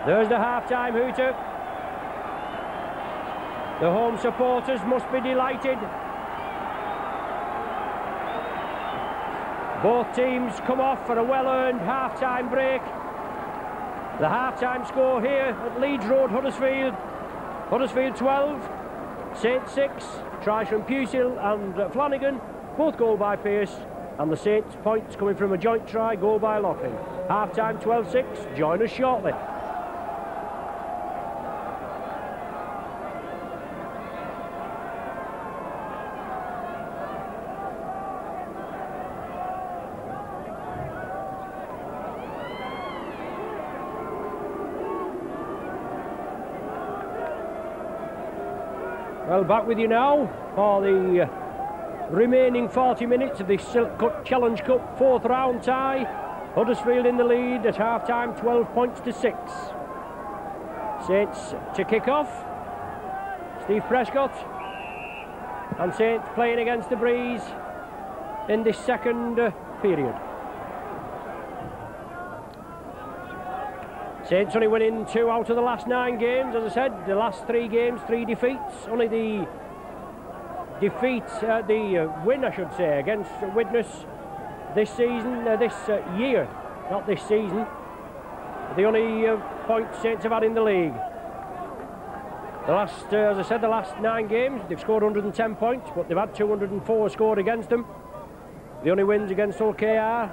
There's the half-time hooter. The home supporters must be delighted. Both teams come off for a well-earned half-time break. The half-time score here at Leeds Road, Huddersfield. Huddersfield 12, Saints 6. Tries from Pusil and Flanagan. Both goal by Pearce. And the Saints points coming from a joint try, goal by Loughlin. Half-time 12-6. Join us shortly. Well, back with you now for the remaining 40 minutes of this Silk Cut Challenge Cup 4th round tie. Huddersfield in the lead at half-time, 12 points to 6. Saints to kick off. Steve Prescott. And Saints playing against the breeze in this second period. Saints only winning 2 out of the last 9 games. As I said, the last 3 games, 3 defeats. Only the win, I should say, against Widnes this season, this year, not this season. The only point Saints have had in the league. The last, as I said, the last 9 games, they've scored 110 points, but they've had 204 scored against them. The only wins against Hull KR,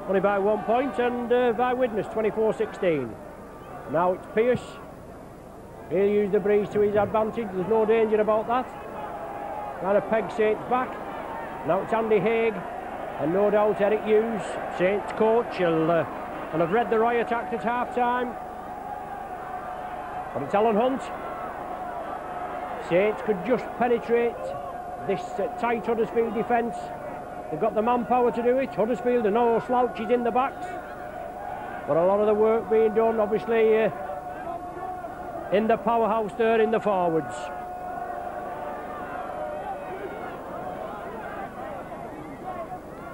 only by 1 point, and by Widnes, 24-16. Now it's Pearce. He'll use the breeze to his advantage. There's no danger about that. Kind of peg Saints back. Now it's Andy Haig, and no doubt Eric Hughes, Saints coach, will have read the riot act at half-time. But it's Alan Hunt. Saints could just penetrate this tight Huddersfield defence. They've got the manpower to do it. Huddersfield are no slouches in the backs. But a lot of the work being done, obviously, in the powerhouse there in the forwards.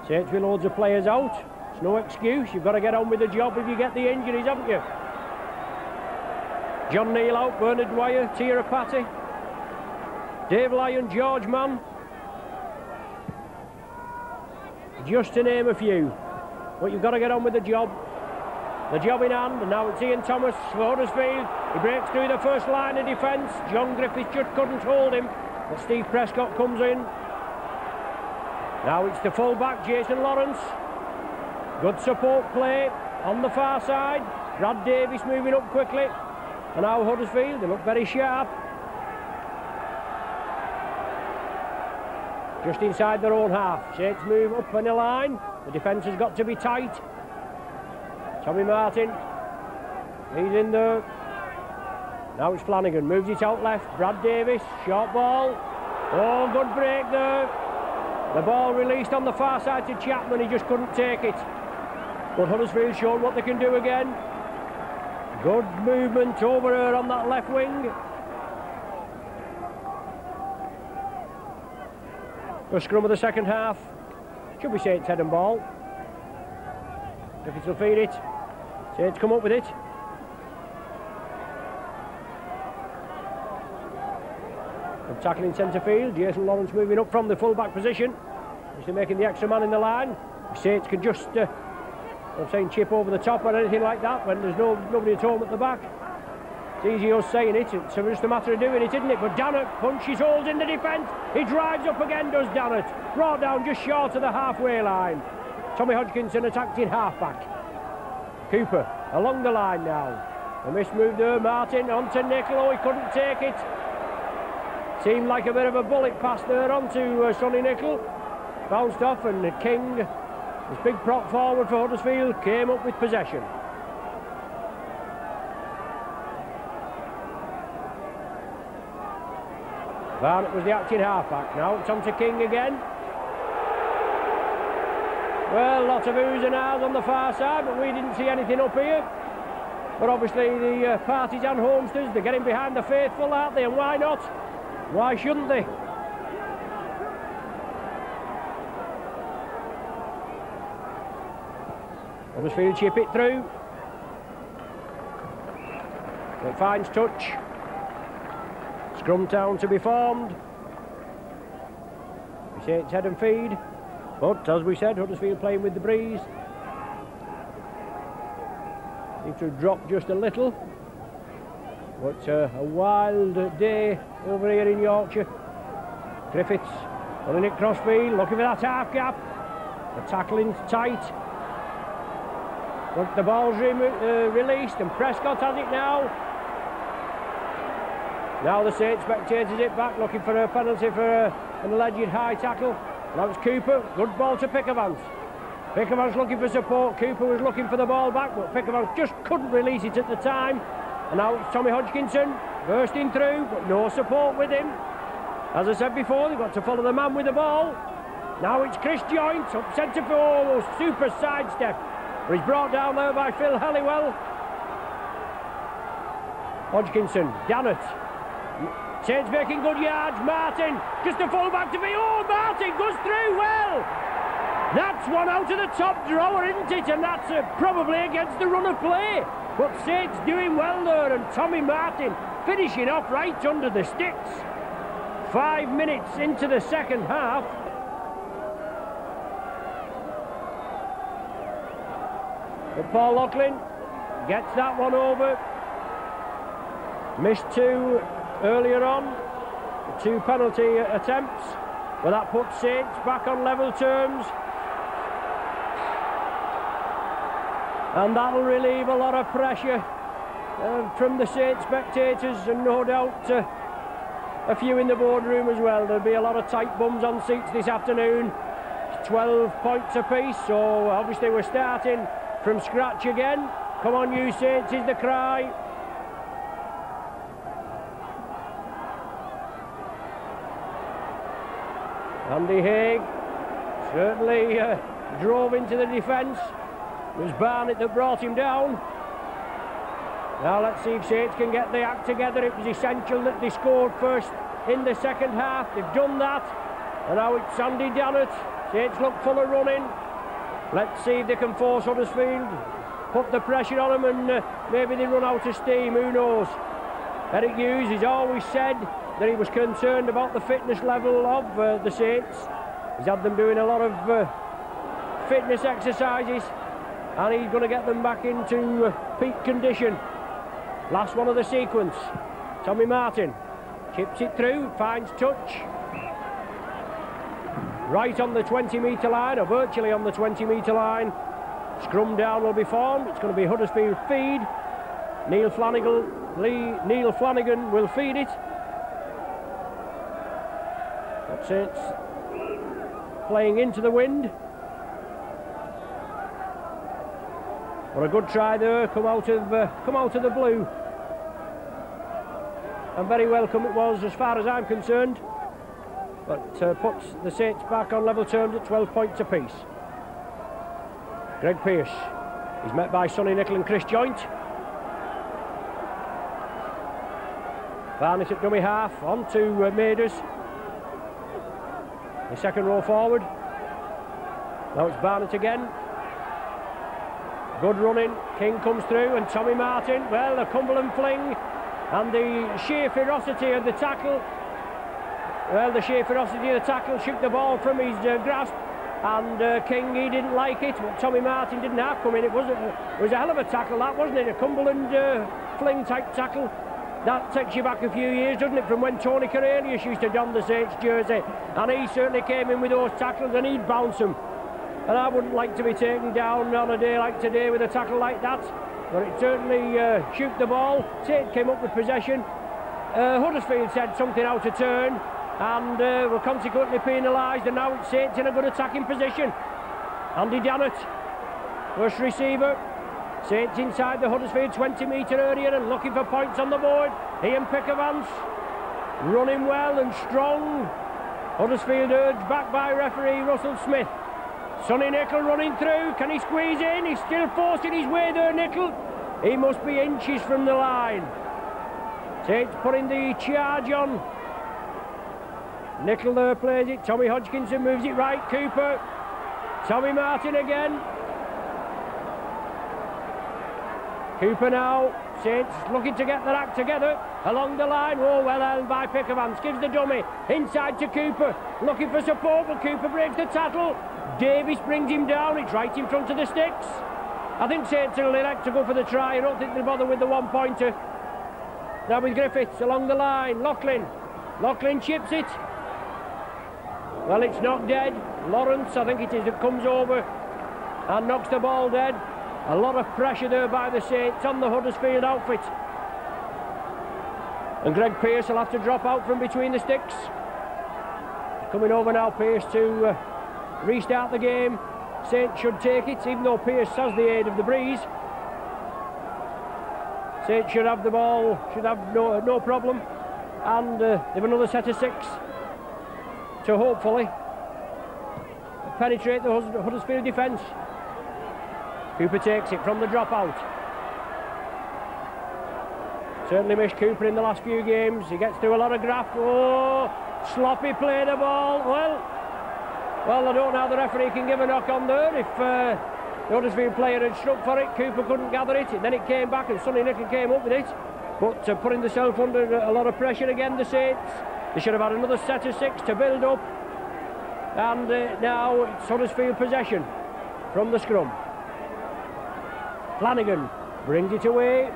Saints with loads of players out. It's no excuse. You've got to get on with the job if you get the injuries, haven't you? John Neal out, Bernard Dwyer, Tira Patty, Dave Lyon, George Mann. Just to name a few. But you've got to get on with the job. The job in hand, and now it's Ian Thomas for Huddersfield. He breaks through the first line of defence. John Griffiths just couldn't hold him, but Steve Prescott comes in. Now it's the full-back, Jason Lawrence. Good support play on the far side. Brad Davis moving up quickly. And now Huddersfield, they look very sharp. Just inside their own half. Saints move up in a line. The defence has got to be tight. Tommy Martin, he's in there. Now it's Flanagan, moves it out left. Brad Davis, short ball. Oh, good break there. The ball released on the far side to Chapman, he just couldn't take it. But Huddersfield showed what they can do again. Good movement over her on that left wing. First scrum of the second half. Should be Saints head and ball. Griffiths will feed it. Saints come up with it. Good tackling in centre field. Jason Lawrence moving up from the full-back position. Just making the extra man in the line. Saints can just, I'm saying chip over the top or anything like that when there's nobody at home at the back. It's easy us saying it, it's just a matter of doing it, isn't it? But Dannett punches holes in the defence. He drives up again, does Dannett. Brought down just short of the halfway line. Tommy Hodgkinson attacked in half-back. Cooper along the line now. A miss move there, Martin onto Nickel. Oh, he couldn't take it. Seemed like a bit of a bullet pass there onto Sonny Nickel. Bounced off, and King, his big prop forward for Huddersfield, came up with possession. Barnett was the acting half-back. Now it's on to King again. Well, lots of oohs and ahs on the far side, but we didn't see anything up here. But obviously the Partisan homesters, they're getting behind the faithful, aren't they? And why not? Why shouldn't they? Huddersfield chip it through. It finds touch. Scrum down to be formed. We say it's head and feed. But, as we said, Huddersfield playing with the breeze. Need to drop just a little. But a wild day over here in Yorkshire. Griffiths running it crossfield, looking for that half gap. The tackling's tight. But the ball's released, and Prescott has it now. Now the Saints spectators it back, looking for a penalty for an alleged high tackle. Now it's Cooper, good ball to Pickervance. Pickervance looking for support. Cooper was looking for the ball back, but Pickervance just couldn't release it at the time. And now it's Tommy Hodgkinson bursting through, but no support with him. As I said before, they've got to follow the man with the ball. Now it's Chris Joint up centre for super sidestep. But he's brought down there by Phil Halliwell. Hodgkinson, Dannett. Saints making good yards. Martin, just a full back to me. Oh, Martin goes through well. That's one out of the top drawer, isn't it? And that's probably against the run of play. But Saints doing well there, and Tommy Martin finishing off right under the sticks. 5 minutes into the second half. But Paul Loughlin gets that one over. Missed two earlier on. 2 penalty attempts. Well, that puts Saints back on level terms. And that'll relieve a lot of pressure from the Saints spectators, and no doubt a few in the boardroom as well. There'll be a lot of tight bums on seats this afternoon. 12 points apiece, so obviously we're starting from scratch again. Come on, you Saints, is the cry. Andy Haig certainly drove into the defence. It was Barnett that brought him down. Now let's see if Saints can get the act together. It was essential that they scored first in the second half. They've done that. And now it's Andy Dannett. Saints look full of running. Let's see if they can force Huddersfield, put the pressure on them, and maybe they run out of steam, who knows. Eric Hughes has always said that he was concerned about the fitness level of the Saints. He's had them doing a lot of fitness exercises, and he's going to get them back into peak condition. Last one of the sequence. Tommy Martin chips it through, finds touch. Right on the 20-metre line, or virtually on the 20-metre line. Scrum down will be formed. It's going to be Huddersfield feed. Neil Flanagan will feed it. That's it. Playing into the wind. What a good try there. Come out of the blue. And very welcome it was, as far as I'm concerned. But puts the Saints back on level terms at 12 points apiece. Greg Pearce. He's met by Sonny Nicol and Chris Joint. Barnett at dummy half, on to Maiders. The second row forward. Now it's Barnett again. Good running. King comes through, and Tommy Martin. Well, the Cumberland fling and the sheer ferocity of the tackle. Well, the sheer ferocity of the tackle shook the ball from his grasp, and King, he didn't like it, but Tommy Martin didn't have come in. It was a hell of a tackle, that, wasn't it? A Cumberland fling type tackle. That takes you back a few years, doesn't it, from when Tony Cornelius used to don the Saints jersey, and he certainly came in with those tackles and he'd bounce them. And I wouldn't like to be taken down on a day like today with a tackle like that, but it certainly shook the ball. Saints came up with possession. Huddersfield said something out of turn, and were consequently penalised, and now it's Saints in a good attacking position. Andy Dannett, first receiver. Saints inside the Huddersfield 20-metre area and looking for points on the board. Ian Pickervance running well and strong. Huddersfield urged back by referee Russell Smith. Sonny Nicol running through. Can he squeeze in? He's still forcing his way there, Nicol. He must be inches from the line. Saints putting the charge on. Nicol there plays it. Tommy Hodgkinson moves it right. Cooper. Tommy Martin again. Cooper now. Saints looking to get their act together along the line. Oh, well held by Pickervance. Gives the dummy inside to Cooper. Looking for support, but Cooper breaks the tackle. Davis brings him down. It's right in front of the sticks. I think Saints will elect to go for the try. I don't think they'll bother with the one-pointer. Now with Griffiths along the line. Loughlin. Loughlin chips it. Well, it's not dead. Lawrence, I think it is, that comes over and knocks the ball dead. A lot of pressure there by the Saints on the Huddersfield outfit. And Greg Pearce will have to drop out from between the sticks. Coming over now, Pearce, to restart the game. Saints should take it, even though Pearce has the aid of the breeze. Saints should have the ball, should have no problem. And they've another set of 6 to hopefully penetrate the Huddersfield defence. Cooper takes it from the dropout. Certainly missed Cooper in the last few games. He gets through a lot of graft. Oh, sloppy play the ball. Well, I don't know how the referee can give a knock on there. If the Huddersfield player had struck for it, Cooper couldn't gather it, and then it came back and Sonny Nicol came up with it. But putting themselves under a lot of pressure again, the Saints. They should have had another set of 6 to build up. And now it's Huddersfield possession from the scrum. Flanagan brings it away.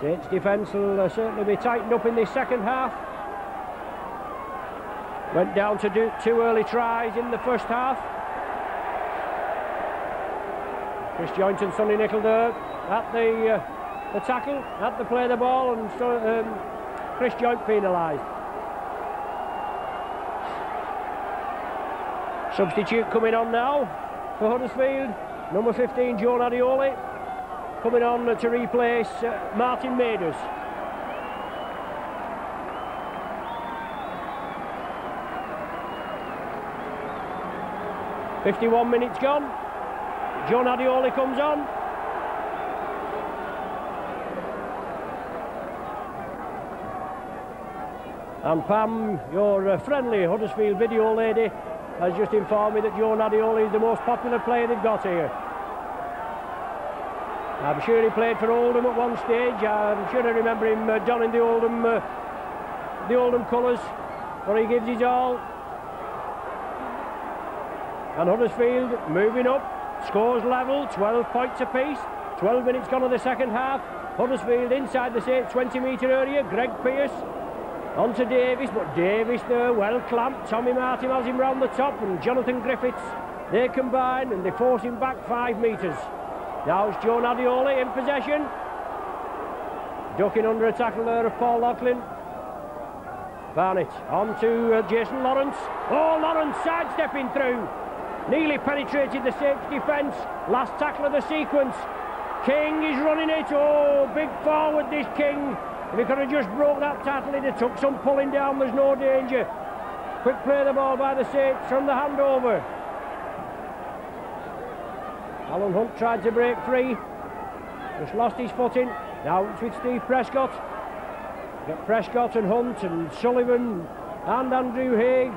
Saints defence will certainly be tightened up in this second half. Went down to do 2 early tries in the first half. Chris Joint and Sonny Nicol there at the tackle, at the play the ball, and so, Chris Joint penalised. Substitute coming on now for Huddersfield. Number 15, Joe Nadioli, coming on to replace Martin Maiders. "51 minutes gone. Joe Nadioli comes on. And Pam, your friendly Huddersfield video lady, has just informed me that Joe Nadioli is the most popular player they've got here. I'm sure he played for Oldham at one stage. I'm sure I remember him donning the Oldham colours, where he gives his all. And Huddersfield moving up, scores level, 12 points apiece. 12 minutes gone of the second half. Huddersfield inside the Saints 20-metre area. Greg Pearce on to Davis, but Davis there, well clamped. Tommy Martin has him round the top, and Jonathan Griffiths, they combine and they force him back 5 metres. Now it's Joe Nadioli in possession. Ducking under a tackle there of Paul Loughlin. Barnett on to Jason Lawrence. Oh, Lawrence sidestepping through. Nearly penetrated the Saints defence. Last tackle of the sequence. King is running it. Oh, big forward this King. If he could have just broke that tackle, he'd have took some pulling down. There's no danger. Quick play the ball by the Saints from the handover. Alan Hunt tried to break free. Just lost his footing. Now it's with Steve Prescott. Got Prescott and Hunt and Sullivan and Andrew Haig.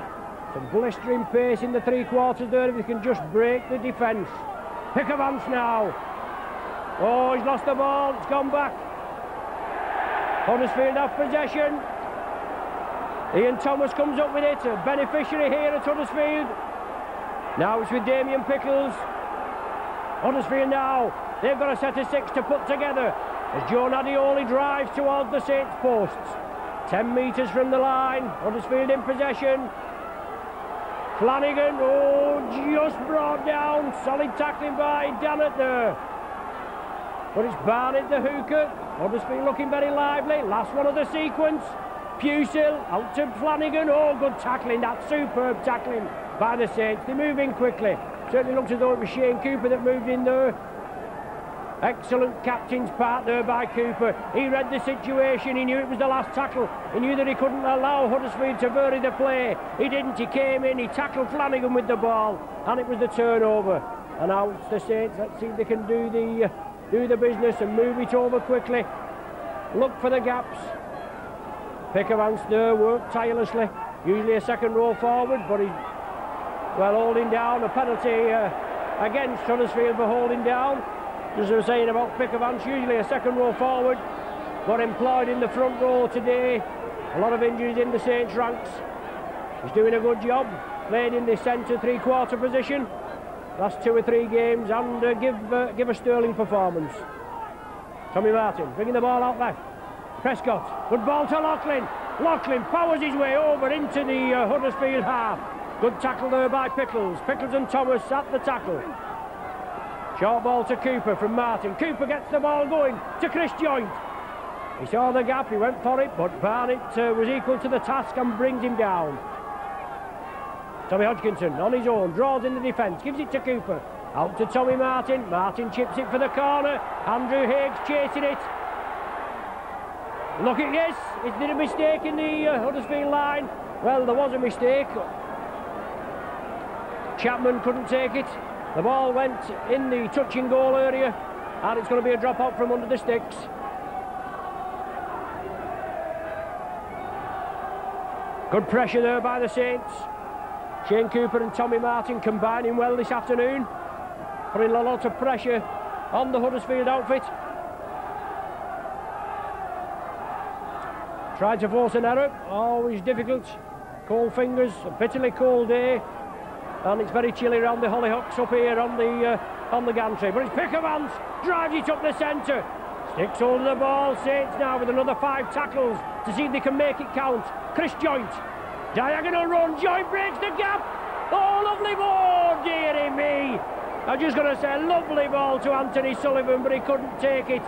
Some blistering pace in the 3/4 there if he can just break the defence. Pick of Vance now. Oh, he's lost the ball. It's gone back. Huddersfield have possession. Ian Thomas comes up with it. A beneficiary here at Huddersfield. Now it's with Damien Pickles. Huddersfield now. They've got a set of 6 to put together as Joe Nadioli drives towards the Saints posts. 10 metres from the line. Huddersfield in possession. Flanagan, oh, just brought down. Solid tackling by Dannett there. But it's Barnett the hooker. Huddersfield looking very lively. Last one of the sequence. Pusil out to Flanagan. Oh, good tackling. That superb tackling by the Saints. They move in quickly. Certainly looked as though it was Shane Cooper that moved in there. Excellent captain's part there by Cooper. He read the situation. He knew it was the last tackle. He knew that he couldn't allow Huddersfield to vary the play. He didn't. He came in. He tackled Flanagan with the ball, and it was the turnover. And now it's the Saints. Let's see if they can do the business and move it over quickly. Look for the gaps. Pickavance there worked tirelessly. Usually a second row forward, but he's well holding down. A penalty against Huddersfield for holding down. As I was saying about Pickavance, usually a second row forward, but employed in the front row today. A lot of injuries in the Saints ranks. He's doing a good job. Played in the centre 3/4 position last 2 or 3 games, and give a sterling performance. Tommy Martin bringing the ball out left. Prescott, good ball to Loughlin. Loughlin powers his way over into the Huddersfield half. Good tackle there by Pickles. Pickles and Thomas at the tackle. Short ball to Cooper from Martin. Cooper gets the ball going to Chris Joint. He saw the gap, he went for it, but Barnett was equal to the task and brings him down. Tommy Hodgkinson on his own, draws in the defence, gives it to Cooper. Out to Tommy Martin. Martin chips it for the corner. Andrew Haig's chasing it. Look at this. Is there a mistake in the Huddersfield line? Well, there was a mistake. Chapman couldn't take it. The ball went in the touching goal area, and it's going to be a drop out from under the sticks. Good pressure there by the Saints. Shane Cooper and Tommy Martin combining well this afternoon, putting a lot of pressure on the Huddersfield outfit. Tried to force an error, always difficult. Cold fingers, a bitterly cold day, and it's very chilly around the hollyhocks up here on the gantry. But it's Pickermans, drives it up the centre, sticks hold of the ball. Saints now with another 5 tackles to see if they can make it count. Chris Joint, diagonal run, Joint breaks the gap. Oh, lovely ball, dearie me. I'm just going to say, lovely ball to Anthony Sullivan, but he couldn't take it.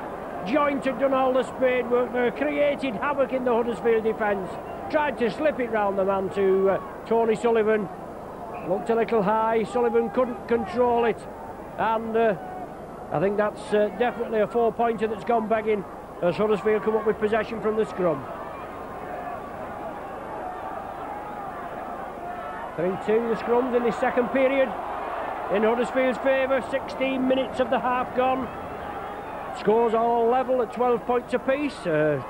Joint had done all the spade work there, created havoc in the Huddersfield defence. Tried to slip it round the man to Tony Sullivan. Looked a little high, Sullivan couldn't control it. And I think that's definitely a 4-pointer that's gone begging as Huddersfield come up with possession from the scrum. 3-2 the scrums in the second period in Huddersfield's favour. 16 minutes of the half gone. Scores all level at 12 points apiece.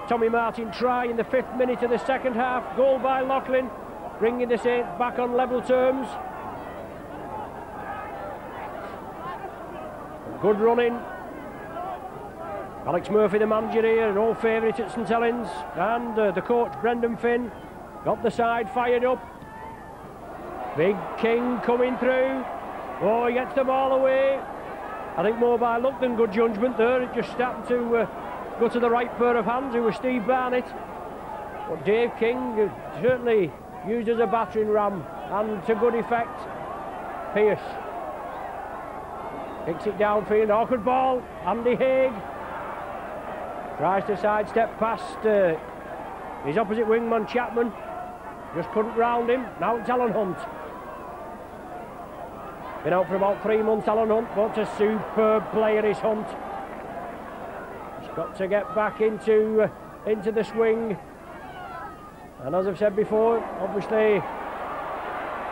Tommy Martin try in the 5th minute of the second half. Goal by Loughlin, bringing the Saints back on level terms. Good running. Alex Murphy, the manager here, an old favourite at St Helens, and the coach Brendan Finn got the side fired up. Big King coming through. Oh, he gets the ball away. I think more by luck than good judgment there. It just happened to go to the right pair of hands, who was Steve Barnett. But Dave King certainly used as a battering ram, and to good effect. Pearce kicks it downfield, awkward ball. Andy Haig tries to sidestep past his opposite wingman Chapman, just couldn't round him. Now it's Alan Hunt. Been out for about 3 months, Alan Hunt, but a superb player is Hunt. He's got to get back into the swing. And as I've said before, obviously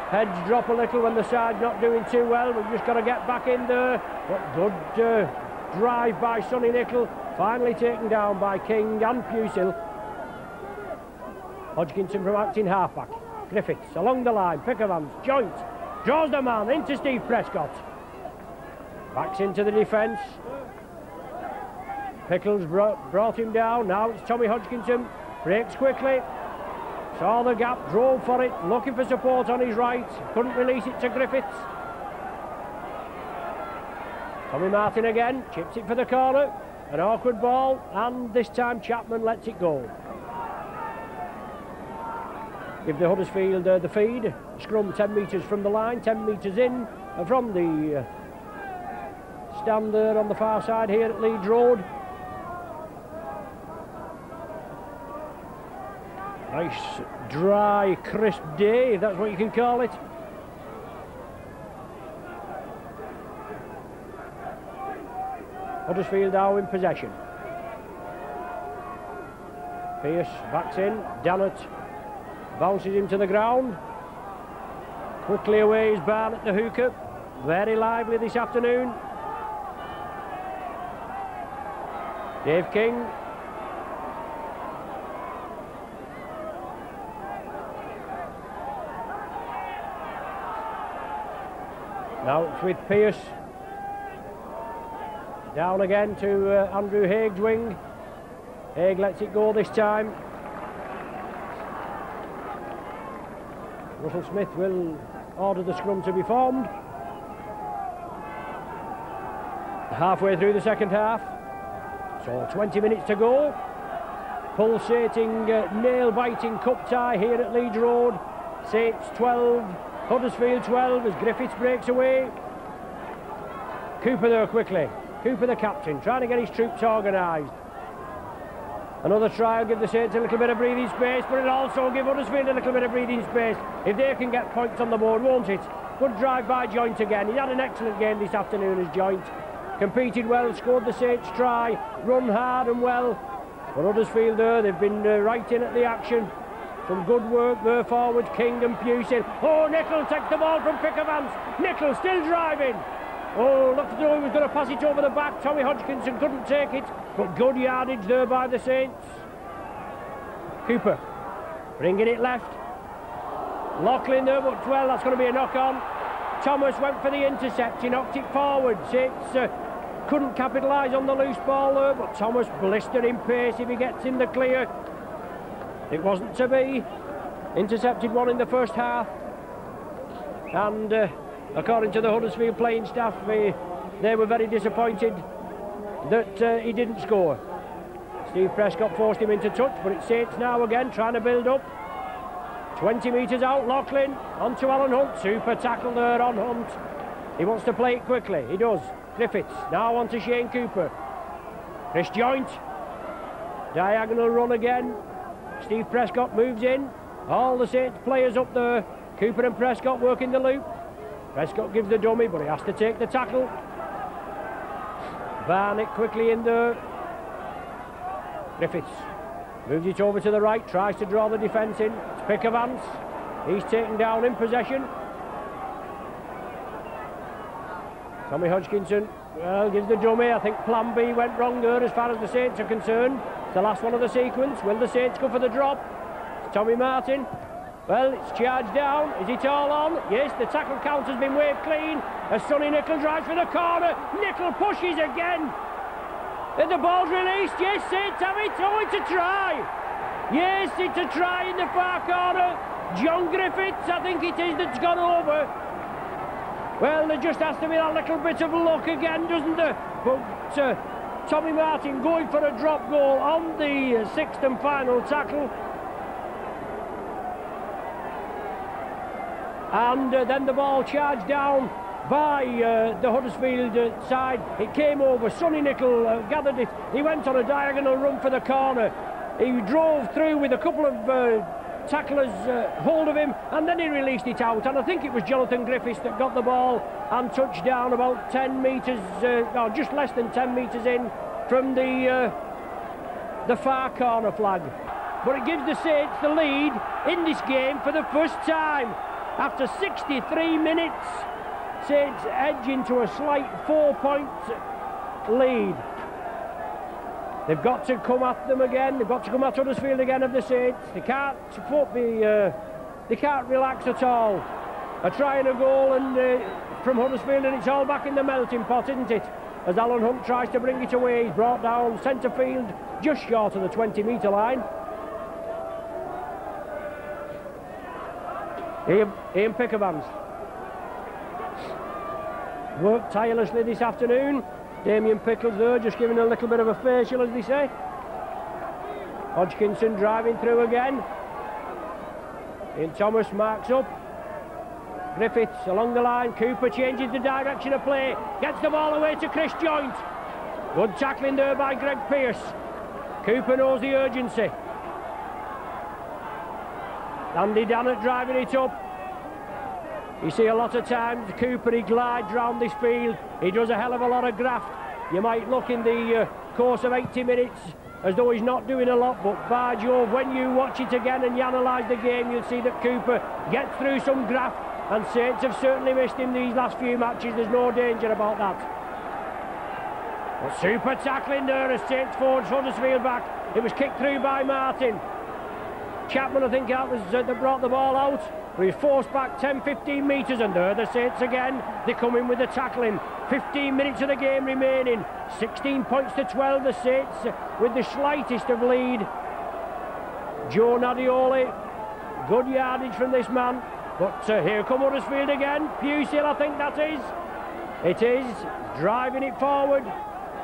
heads drop a little when the side's not doing too well. We've just got to get back in there. But good drive by Sonny Nicol, finally taken down by King and Fusil. Hodgkinson from acting halfback. Griffiths along the line, Pickermans, Joint. Draws the man into Steve Prescott. Backs into the defence. Pickles brought him down. Now it's Tommy Hodgkinson. Breaks quickly. Saw the gap, drove for it, looking for support on his right. Couldn't release it to Griffiths. Tommy Martin again, chips it for the corner. An awkward ball, and this time Chapman lets it go. Give the Huddersfield the feed. Scrum 10 metres from the line, 10 metres in from the stand there on the far side here at Leeds Road. Nice, dry, crisp day, if that's what you can call it. Huddersfield now in possession. Pearce backs in, Dannett bounces him to the ground. Quickly away is Barnett, the hooker. Very lively this afternoon. Dave King. Now it's with Pearce. Down again to Andrew Haig's wing. Haig lets it go this time. Russell Smith will order the scrum to be formed. Halfway through the second half. So 20 minutes to go. Pulsating, nail-biting cup tie here at Leeds Road. Saints 12, Huddersfield 12 as Griffiths breaks away. Cooper there quickly. Cooper the captain, trying to get his troops organised. Another try will give the Saints a little bit of breathing space, but it'll also give Huddersfield a little bit of breathing space if they can get points on the board, won't it? Good drive by Joint again. He had an excellent game this afternoon as Joint. Competed well, scored the Saints try, run hard and well. But Huddersfield there, they've been right in at the action. Some good work there forwards, King and Pusey. Oh, Nicol takes the ball from Pickavance. Nicol still driving. Oh, looked as though he was going to pass it over the back. Tommy Hodgkinson couldn't take it, but good yardage there by the Saints. Cooper bringing it left. Loughlin there, but well, that's going to be a knock-on. Thomas went for the intercept. He knocked it forward. Saints couldn't capitalise on the loose ball there, but Thomas blistering pace if he gets in the clear. It wasn't to be. Intercepted one in the first half. And according to the Huddersfield playing staff, they were very disappointed that he didn't score. Steve Prescott forced him into touch, but it's Saints now again trying to build up. 20 metres out, Loughlin onto Alan Hunt. Super tackle there on Hunt. He wants to play it quickly. He does. Griffiths now on to Shane Cooper. Chris Joint. Diagonal run again. Steve Prescott moves in. All the Saints players up there. Cooper and Prescott working the loop. Prescott gives the dummy, but he has to take the tackle. Barnett quickly in there. Griffiths moves it over to the right, tries to draw the defence in. It's Pickavance. He's taken down in possession. Tommy Hodgkinson, well, gives the dummy. I think plan B went wrong there as far as the Saints are concerned. It's the last one of the sequence. Will the Saints go for the drop? It's Tommy Martin. Well, it's charged down. Is it all on? Yes, the tackle count has been waved clean as Sonny Nicol drives for the corner. Nicol pushes again. And the ball's released. Yes, Saints have it. Oh, it's a try. Yes, it's a try in the far corner. John Griffiths, I think it is, that's gone over. Well, there just has to be that little bit of luck again, doesn't there? But Tommy Martin going for a drop goal on the sixth and final tackle. And then the ball charged down by the Huddersfield side. It came over. Sonny Nicol gathered it. He went on a diagonal run for the corner. He drove through with a couple of tacklers hold of him, and then he released it out. And I think it was Jonathan Griffiths that got the ball and touched down about 10 metres, no, just less than 10 metres in from the far corner flag. But it gives the Saints the lead in this game for the first time. After 63 minutes, Saints edge into a slight 4-point lead. They've got to come at them again. They've got to come at Huddersfield again of the Saints. They can't relax at all. A try and a goal and from Huddersfield, and it's all back in the melting pot, isn't it? As Alan Hunt tries to bring it away, he's brought down centre field just short of the 20-metre line. Ian Pickavance worked tirelessly this afternoon. Damien Pickles there, just giving a little bit of a facial, as they say. Hodgkinson driving through again. Ian Thomas marks up. Griffiths along the line. Cooper changes the direction of play. Gets the ball away to Chris Joint. Good tackling there by Greg Pearce. Cooper knows the urgency. Andy Dannett driving it up. You see a lot of times Cooper, he glides round this field. He does a hell of a lot of graft. You might look in the course of 80 minutes as though he's not doing a lot, but by Jove, when you watch it again and you analyse the game, you'll see that Cooper gets through some graft, and Saints have certainly missed him these last few matches. There's no danger about that. But super tackling there as Saints forwards Huddersfield back. It was kicked through by Martin. Chapman, I think that was that brought the ball out. He's forced back 10-15 metres, and there the Saints again. They come in with the tackling. 15 minutes of the game remaining. 16 points to 12, the Saints with the slightest of lead. Joe Nadioli, good yardage from this man. But here come Huddersfield again. Pusey, I think that is. It is. Driving it forward.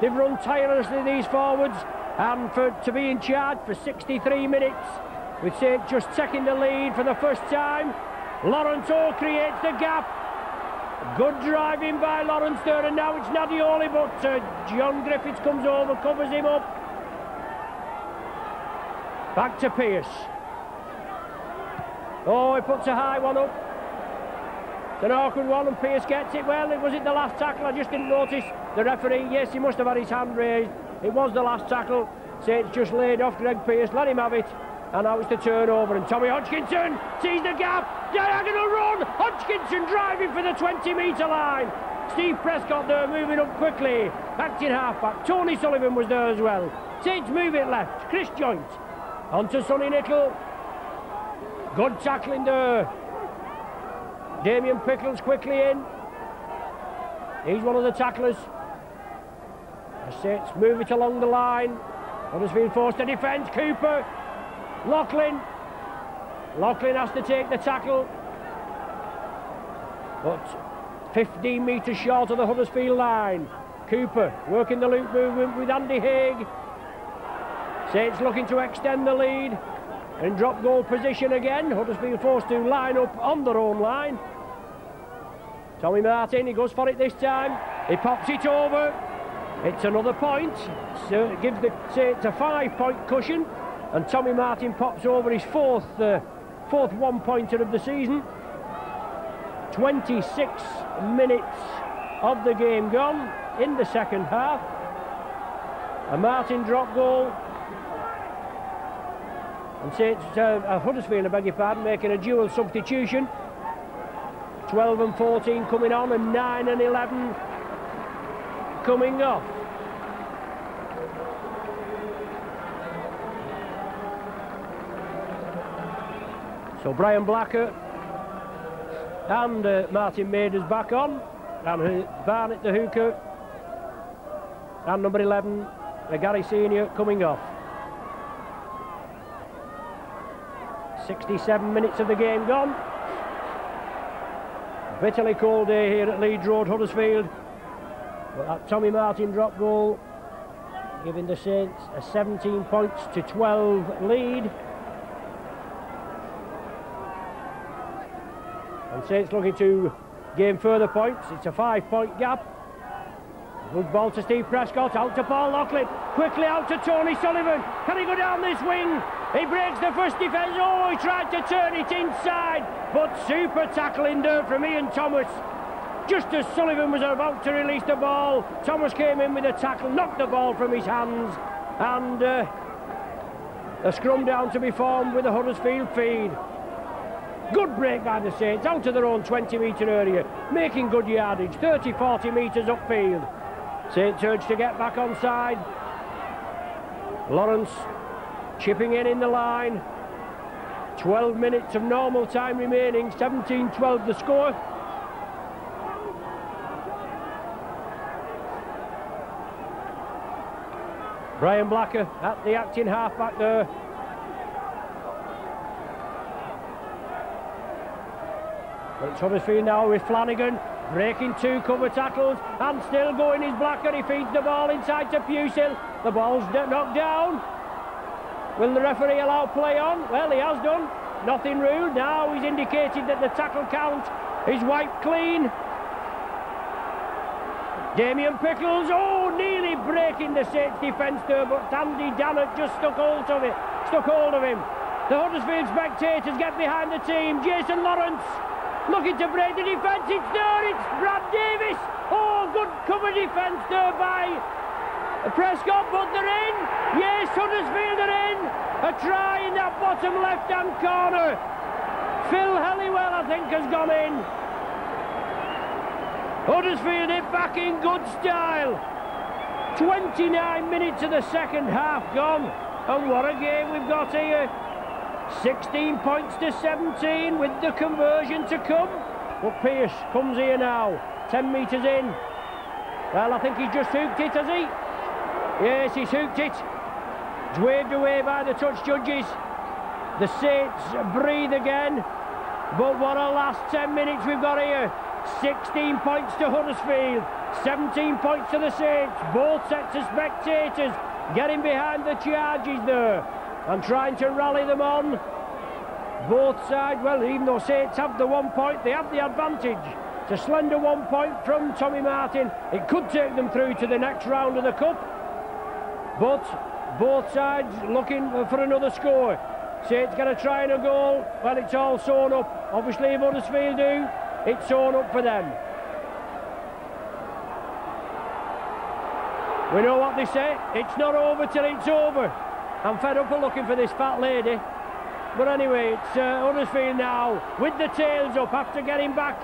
They've run tirelessly, these forwards. And to be in charge for 63 minutes. With Saints just taking the lead for the first time. Lawrence O creates the gap. Good driving by Lawrence there, and now it's Nadioli, but John Griffiths comes over, covers him up. Back to Pearce. Oh, he puts a high one up. It's an awkward one, and Pearce gets it. Well, was it the last tackle? I just didn't notice. The referee, yes, he must have had his hand raised. It was the last tackle. Saints just laid off Greg Pearce, let him have it. And now it's the turnover, and Tommy Hodgkinson sees the gap. Diagonal run. Hodgkinson driving for the 20-metre line. Steve Prescott there moving up quickly. Acting half-back. Tony Sullivan was there as well. Saints move it left. Chris Joint. Onto Sonny Nickel. Good tackling there. Damien Pickles quickly in. He's one of the tacklers. The Saints move it along the line. Huddersfield forced to defence. Cooper. Loughlin. Loughlin has to take the tackle. But 15 metres short of the Huddersfield line. Cooper working the loop movement with Andy Haig. Saints looking to extend the lead. In drop goal position again. Huddersfield forced to line up on their own line. Tommy Martin, he goes for it this time. He pops it over. It's another point. So it gives the Saints a 5-point cushion. And Tommy Martin pops over his fourth one-pointer of the season. 26 minutes of the game gone in the second half. A Martin drop goal. And Saints, Huddersfield, I beg your pardon, making a dual substitution. 12 and 14 coming on, and 9 and 11 coming off. So Brian Blacker and Martin Maiders back on, and Barnett the hooker, and number 11, Gary Senior, coming off. 67 minutes of the game gone. Bitterly cold day here at Leeds Road, Huddersfield. But that Tommy Martin drop goal giving the Saints a 17 points to 12 lead. And Saints looking to gain further points. It's a 5-point gap. Good ball to Steve Prescott, out to Paul Loughlin, quickly out to Tony Sullivan. Can he go down this wing? He breaks the first defence. Oh, he tried to turn it inside, but super tackling there from Ian Thomas. Just as Sullivan was about to release the ball, Thomas came in with a tackle, knocked the ball from his hands, and a scrum down to be formed with the Huddersfield feed. Good break by the Saints, out of their own 20-metre area, making good yardage, 30-40 metres upfield. Saints urged to get back on side. Lawrence chipping in the line. 12 minutes of normal time remaining, 17-12 the score. Brian Blacker at the acting half-back there. But it's Huddersfield now with Flanagan breaking 2 cover tackles, and still going is Blacker. He feeds the ball inside to Pusil. The ball's knocked down. Will the referee allow play on? Well, he has done. Nothing ruled. Now he's indicated that the tackle count is wiped clean. Damien Pickles, oh, nearly breaking the Saints defence there, but Andy Dannett just stuck hold of him. The Huddersfield spectators get behind the team. Jason Lawrence looking to break the defence. It's there, it's Brad Davis. Oh, good cover defence there by Prescott, but they're in. Yes, Huddersfield are in. A try in that bottom left-hand corner. Phil Helliwell, I think, has gone in. Huddersfield hit back in good style. 29 minutes of the second half gone, and what a game we've got here. 16 points to 17 with the conversion to come. But Pearce comes here now, 10 metres in. Well, I think he's just hooked it, has he? Yes, he's hooked it. It's waved away by the touch judges. The Saints breathe again. But what a last 10 minutes we've got here. 16 points to Huddersfield, 17 points to the Saints. Both sets of spectators getting behind the charges there and trying to rally them on. Both sides, well, even though Saints have the 1 point, they have the advantage. It's a slender 1 point from Tommy Martin. It could take them through to the next round of the Cup. But both sides looking for another score. Saints going to try and a goal. Well, it's all sewn up. Obviously, if Huddersfield do, it's sewn up for them. We know what they say. It's not over till it's over. I'm fed up of looking for this fat lady. But anyway, it's Huddersfield now with the tails up after getting back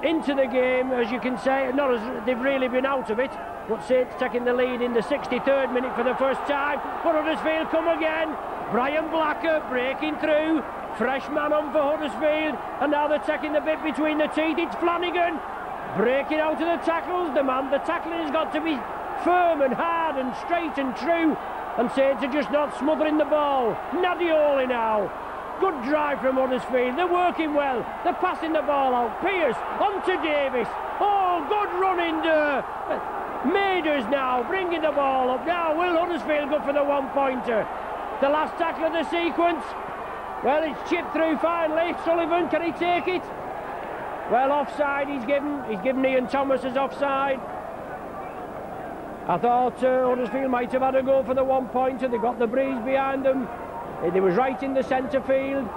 into the game, as you can say. Not as they've really been out of it, but Saints taking the lead in the 63rd minute for the first time. But Huddersfield come again. Brian Blacker breaking through. Fresh man on for Huddersfield, and now they're taking the bit between the teeth. It's Flanagan breaking out of the tackles. The tackling has got to be firm and hard and straight and true, and Saints are just not smothering the ball. Nadioli now. Good drive from Huddersfield. They're working well. They're passing the ball out. Pierce on to Davis. Oh, good running there. Maders now bringing the ball up. Now will Huddersfield go for the one-pointer? The last tackle of the sequence. Well, it's chipped through finally. Sullivan, can he take it? Well, offside he's given Ian Thomas as offside. I thought Huddersfield might have had a go for the one-pointer. They got the breeze behind them. They was right in the centre field,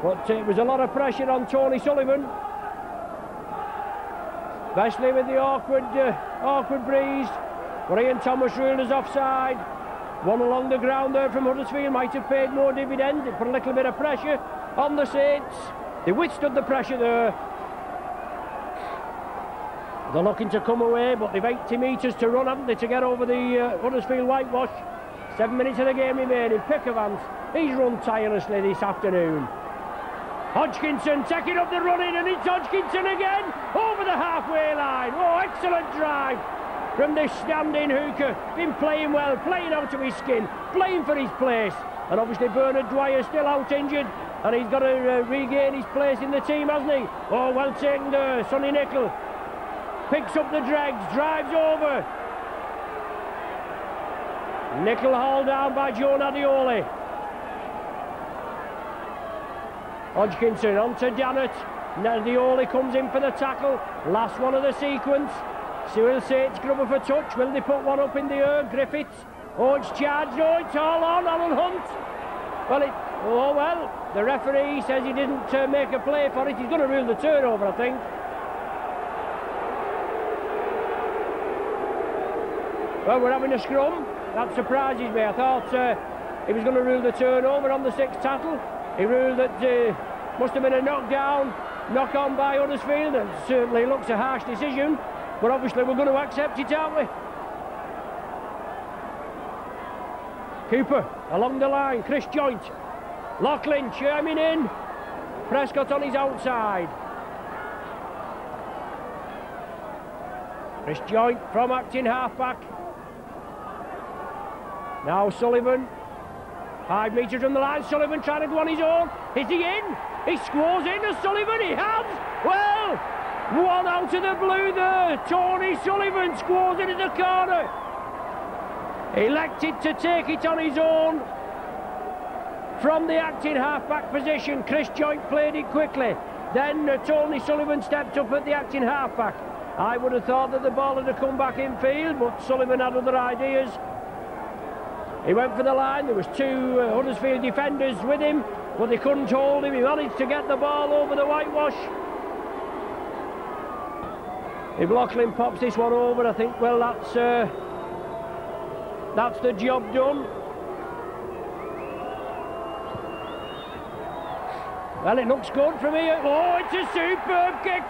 but it was a lot of pressure on Tony Sullivan, especially with the awkward breeze. But Ian Thomas ruled as offside. One along the ground there from Huddersfield might have paid more dividends. It put a little bit of pressure on the Saints. They withstood the pressure there. They're looking to come away, but they've 80 metres to run, haven't they, to get over the Huddersfield whitewash. 7 minutes of the game remaining. Pickavant, he's run tirelessly this afternoon. Hodgkinson taking up the running, and it's Hodgkinson again over the halfway line. Oh, excellent drive from this standing hooker. Been playing well, playing out of his skin, playing for his place. And obviously Bernard Dwyer still out injured, and he's got to regain his place in the team, hasn't he? Oh, well taken there. Sonny Nicol picks up the dregs, drives over. Nicol hauled down by Joe Nadioli. Hodgkinson on to Dannett. Nadioli comes in for the tackle. Last one of the sequence. Cyril Saints grubber for touch. Will they put one up in the air? Griffiths. Oh, it's charged. Oh, it's all on. Alan Hunt. Well, the referee says he didn't make a play for it. He's going to rule the turnover, I think. Well, we're having a scrum. That surprises me. I thought he was going to rule the turnover on the sixth tackle. He ruled that must have been a knock on by Huddersfield. It certainly looks a harsh decision, but obviously we're going to accept it, aren't we? Cooper along the line. Chris Joint. Loughlin churning in. Prescott on his outside. Chris Joint from acting halfback. Now Sullivan, 5 metres from the line. Sullivan trying to go on his own. Is he in? He scores in as Sullivan. He has. Well, one out of the blue there. Tony Sullivan scores in at the corner. Elected to take it on his own from the acting halfback position. Chris Joint played it quickly. Then Tony Sullivan stepped up at the acting halfback. I would have thought that the ball had come back in field, but Sullivan had other ideas. He went for the line. There was 2 Huddersfield defenders with him, but they couldn't hold him. He managed to get the ball over the whitewash. If Loughlin pops this one over, I think, well, that's the job done. Well, it looks good from here. Oh, it's a superb kick.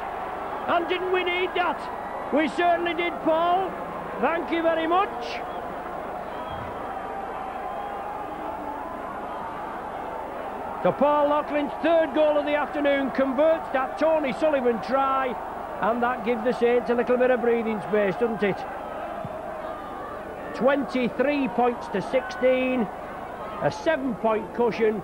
And didn't we need that? We certainly did, Paul. Thank you very much. So Paul Loughlin's 3rd goal of the afternoon converts that Tony Sullivan try, and that gives the Saints a little bit of breathing space, doesn't it? 23 points to 16, a 7-point cushion,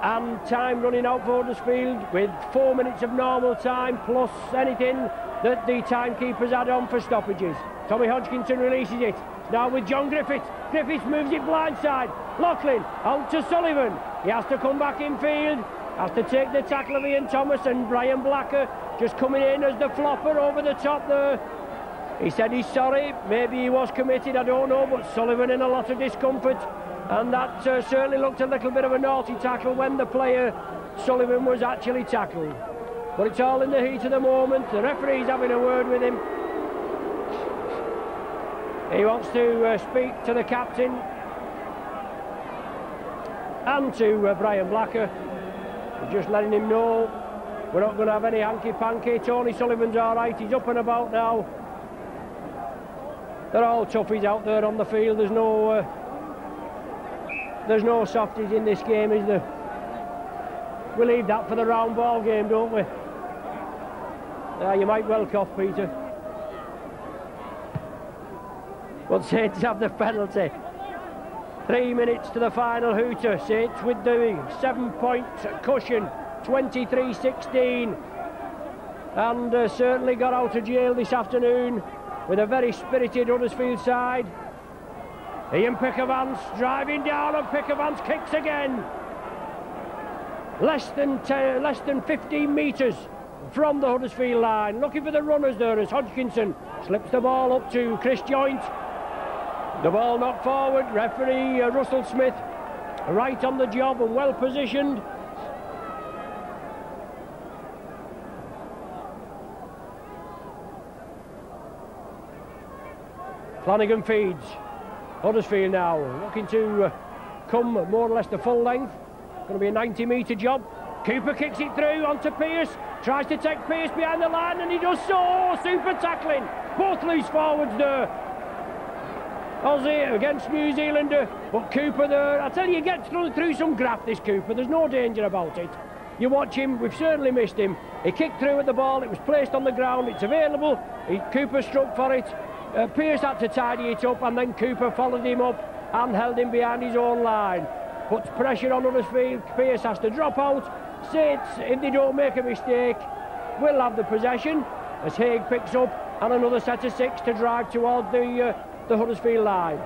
and time running out for Huddersfield with 4 minutes of normal time plus anything that the timekeepers add on for stoppages. Tommy Hodgkinson releases it. Now with John Griffiths. Griffiths moves it blindside. Loughlin out to Sullivan. He has to come back in field. Has to take the tackle of Ian Thomas, and Brian Blacker just coming in as the flopper over the top there. He said he's sorry. Maybe he was committed, I don't know, but Sullivan in a lot of discomfort. And that certainly looked a little bit of a naughty tackle when the player Sullivan was actually tackled. But it's all in the heat of the moment. The referee's having a word with him. He wants to speak to the captain and to Brian Blacker. We're just letting him know we're not going to have any hanky-panky. Tony Sullivan's all right, he's up and about now. They're all toughies out there on the field. There's no softies in this game, is there? We leave that for the round ball game, don't we? Yeah, you might well cough, Peter. But Saints have the penalty. 3 minutes to the final hooter. Saints with the 7-point cushion, 23-16. And certainly got out of jail this afternoon with a very spirited Huddersfield side. Ian Pickavance driving down, and Pickavance kicks again. Less than 15 metres from the Huddersfield line. Looking for the runners there as Hodgkinson slips the ball up to Chris Joint. The ball knocked forward. Referee Russell Smith right on the job and well positioned. Flanagan feeds. Huddersfield now looking to come more or less the full length. Going to be a 90-metre job. Cooper kicks it through onto Pearce. Tries to take Pearce behind the line, and he does so. Super tackling. Both loose forwards there. Aussie against New Zealander, but Cooper there. I tell you, he gets through some graft, this Cooper. There's no danger about it. You watch him, we've certainly missed him. He kicked through at the ball, it was placed on the ground, it's available. Cooper struck for it. Pearce had to tidy it up, and then Cooper followed him up and held him behind his own line. Puts pressure on Huddersfield. Pearce has to drop out. Saints, if they don't make a mistake, will have the possession as Haig picks up, and another set of 6 to drive towards the Huddersfield line.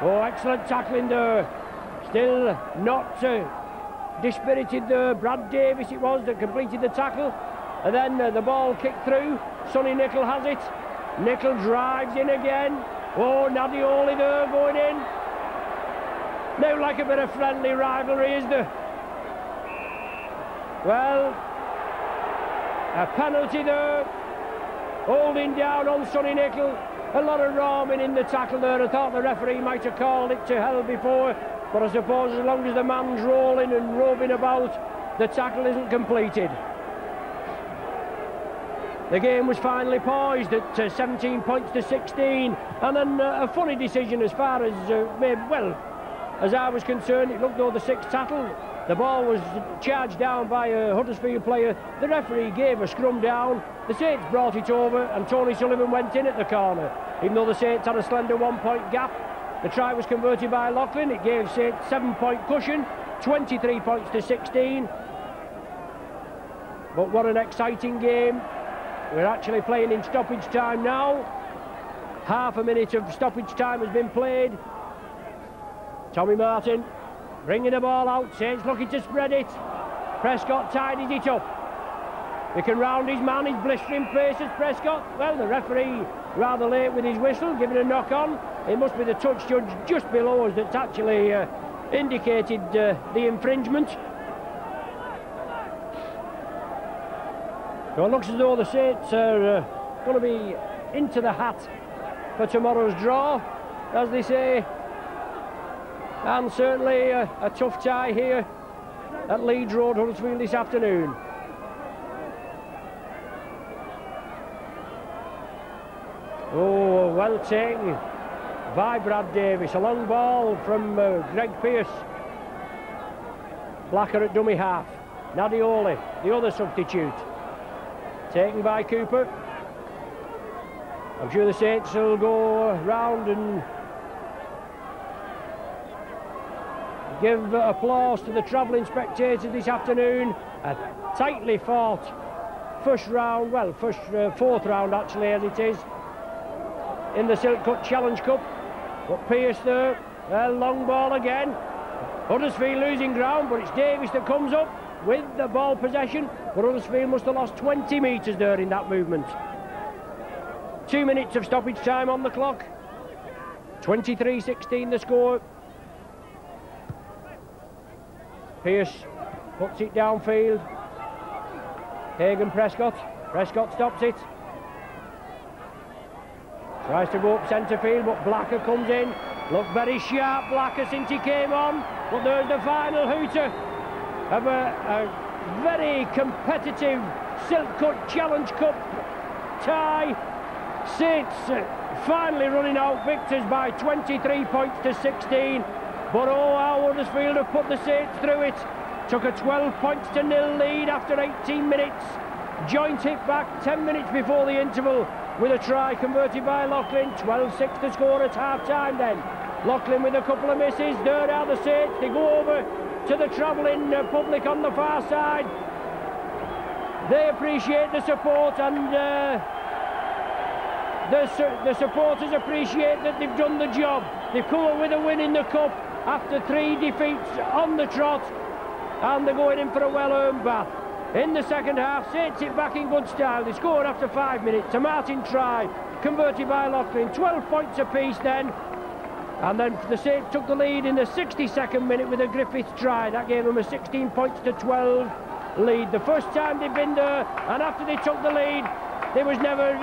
Oh, excellent tackling there. Still not dispirited there. Brad Davis it was that completed the tackle, and then the ball kicked through. Sonny Nicol has it. Nicol drives in again. Oh, Nadioli there going in. Now like a bit of friendly rivalry, is there? Well, a penalty there. Holding down on Sonny Nicol. A lot of ramming in the tackle there. I thought the referee might have called it to hell before, but I suppose as long as the man's rolling and roving about, the tackle isn't completed. The game was finally poised at 17 points to 16, and then a funny decision as far as, well, as I was concerned. It looked though the 6th tackle. The ball was charged down by a Huddersfield player. The referee gave a scrum down. The Saints brought it over, and Tony Sullivan went in at the corner. Even though the Saints had a slender 1-point gap, the try was converted by Loughlin. It gave Saints 7-point cushion, 23 points to 16. But what an exciting game. We're actually playing in stoppage time now. Half a minute of stoppage time has been played. Tommy Martin bringing the ball out. Saints looking to spread it. Prescott tidies it up. He can round his man. He's blistering paces, Prescott. Well, the referee rather late with his whistle, giving a knock on. It must be the touch judge just below us that's actually indicated the infringement. So it looks as though the Saints are going to be into the hat for tomorrow's draw, as they say. And certainly a tough tie here at Leeds Road, Huddersfield this afternoon. Oh, well taken by Brad Davis. A long ball from Greg Pearce. Blacker at dummy half. Nadioli, the other substitute. Taken by Cooper. I'm sure the Saints will go round and give applause to the travelling spectators this afternoon. A tightly fought first round, well, fourth round actually as it is, in the Silk Cut Challenge Cup. But Pearce there, long ball again. Huddersfield losing ground, but it's Davis that comes up with the ball possession. But Huddersfield must have lost 20 metres there in that movement. 2 minutes of stoppage time on the clock. 23-16 the score. Pearce puts it downfield. Hagen Prescott. Prescott stops it. Tries to go up centre field, but Blacker comes in. Looked very sharp, Blacker, since he came on. But there's the final hooter. of a very competitive Silk Cut Challenge Cup tie. Saints finally running out victors by 23 points to 16. But oh, how Huddersfield have put the Saints through it. Took a 12 points to 0 lead after 18 minutes. Joint hit back 10 minutes before the interval with a try converted by Loughlin. 12-6 to score at half-time then. Loughlin with a couple of misses. There are the Saints. They go over to the travelling public on the far side. They appreciate the support, and the supporters appreciate that they've done the job. They've come up with a win in the cup after 3 defeats on the trot, and they're going in for a well-earned bath. In the second half, Saints it back in good style. They scored after 5 minutes. A Martin try, converted by Loughlin. 12 points apiece then. And then the Saints took the lead in the 62nd minute with a Griffiths try. That gave them a 16 points to 12 lead. The first time they'd been there, and after they took the lead, they was never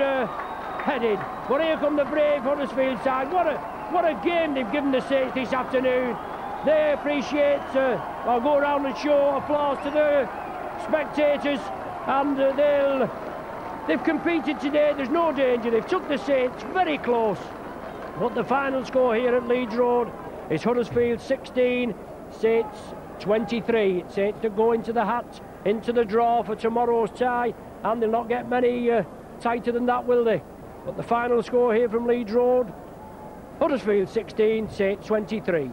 headed. But here come the brave Huddersfield side. What a game they've given the Saints this afternoon. They appreciate, I'll go around and show applause to the spectators, and they've competed today. There's no danger. They've took the Saints very close. But the final score here at Leeds Road is Huddersfield 16, Saints 23. Saints to go into the hat, into the draw for tomorrow's tie, and they'll not get many tighter than that, will they? But the final score here from Leeds Road, Huddersfield 16, Saints 23.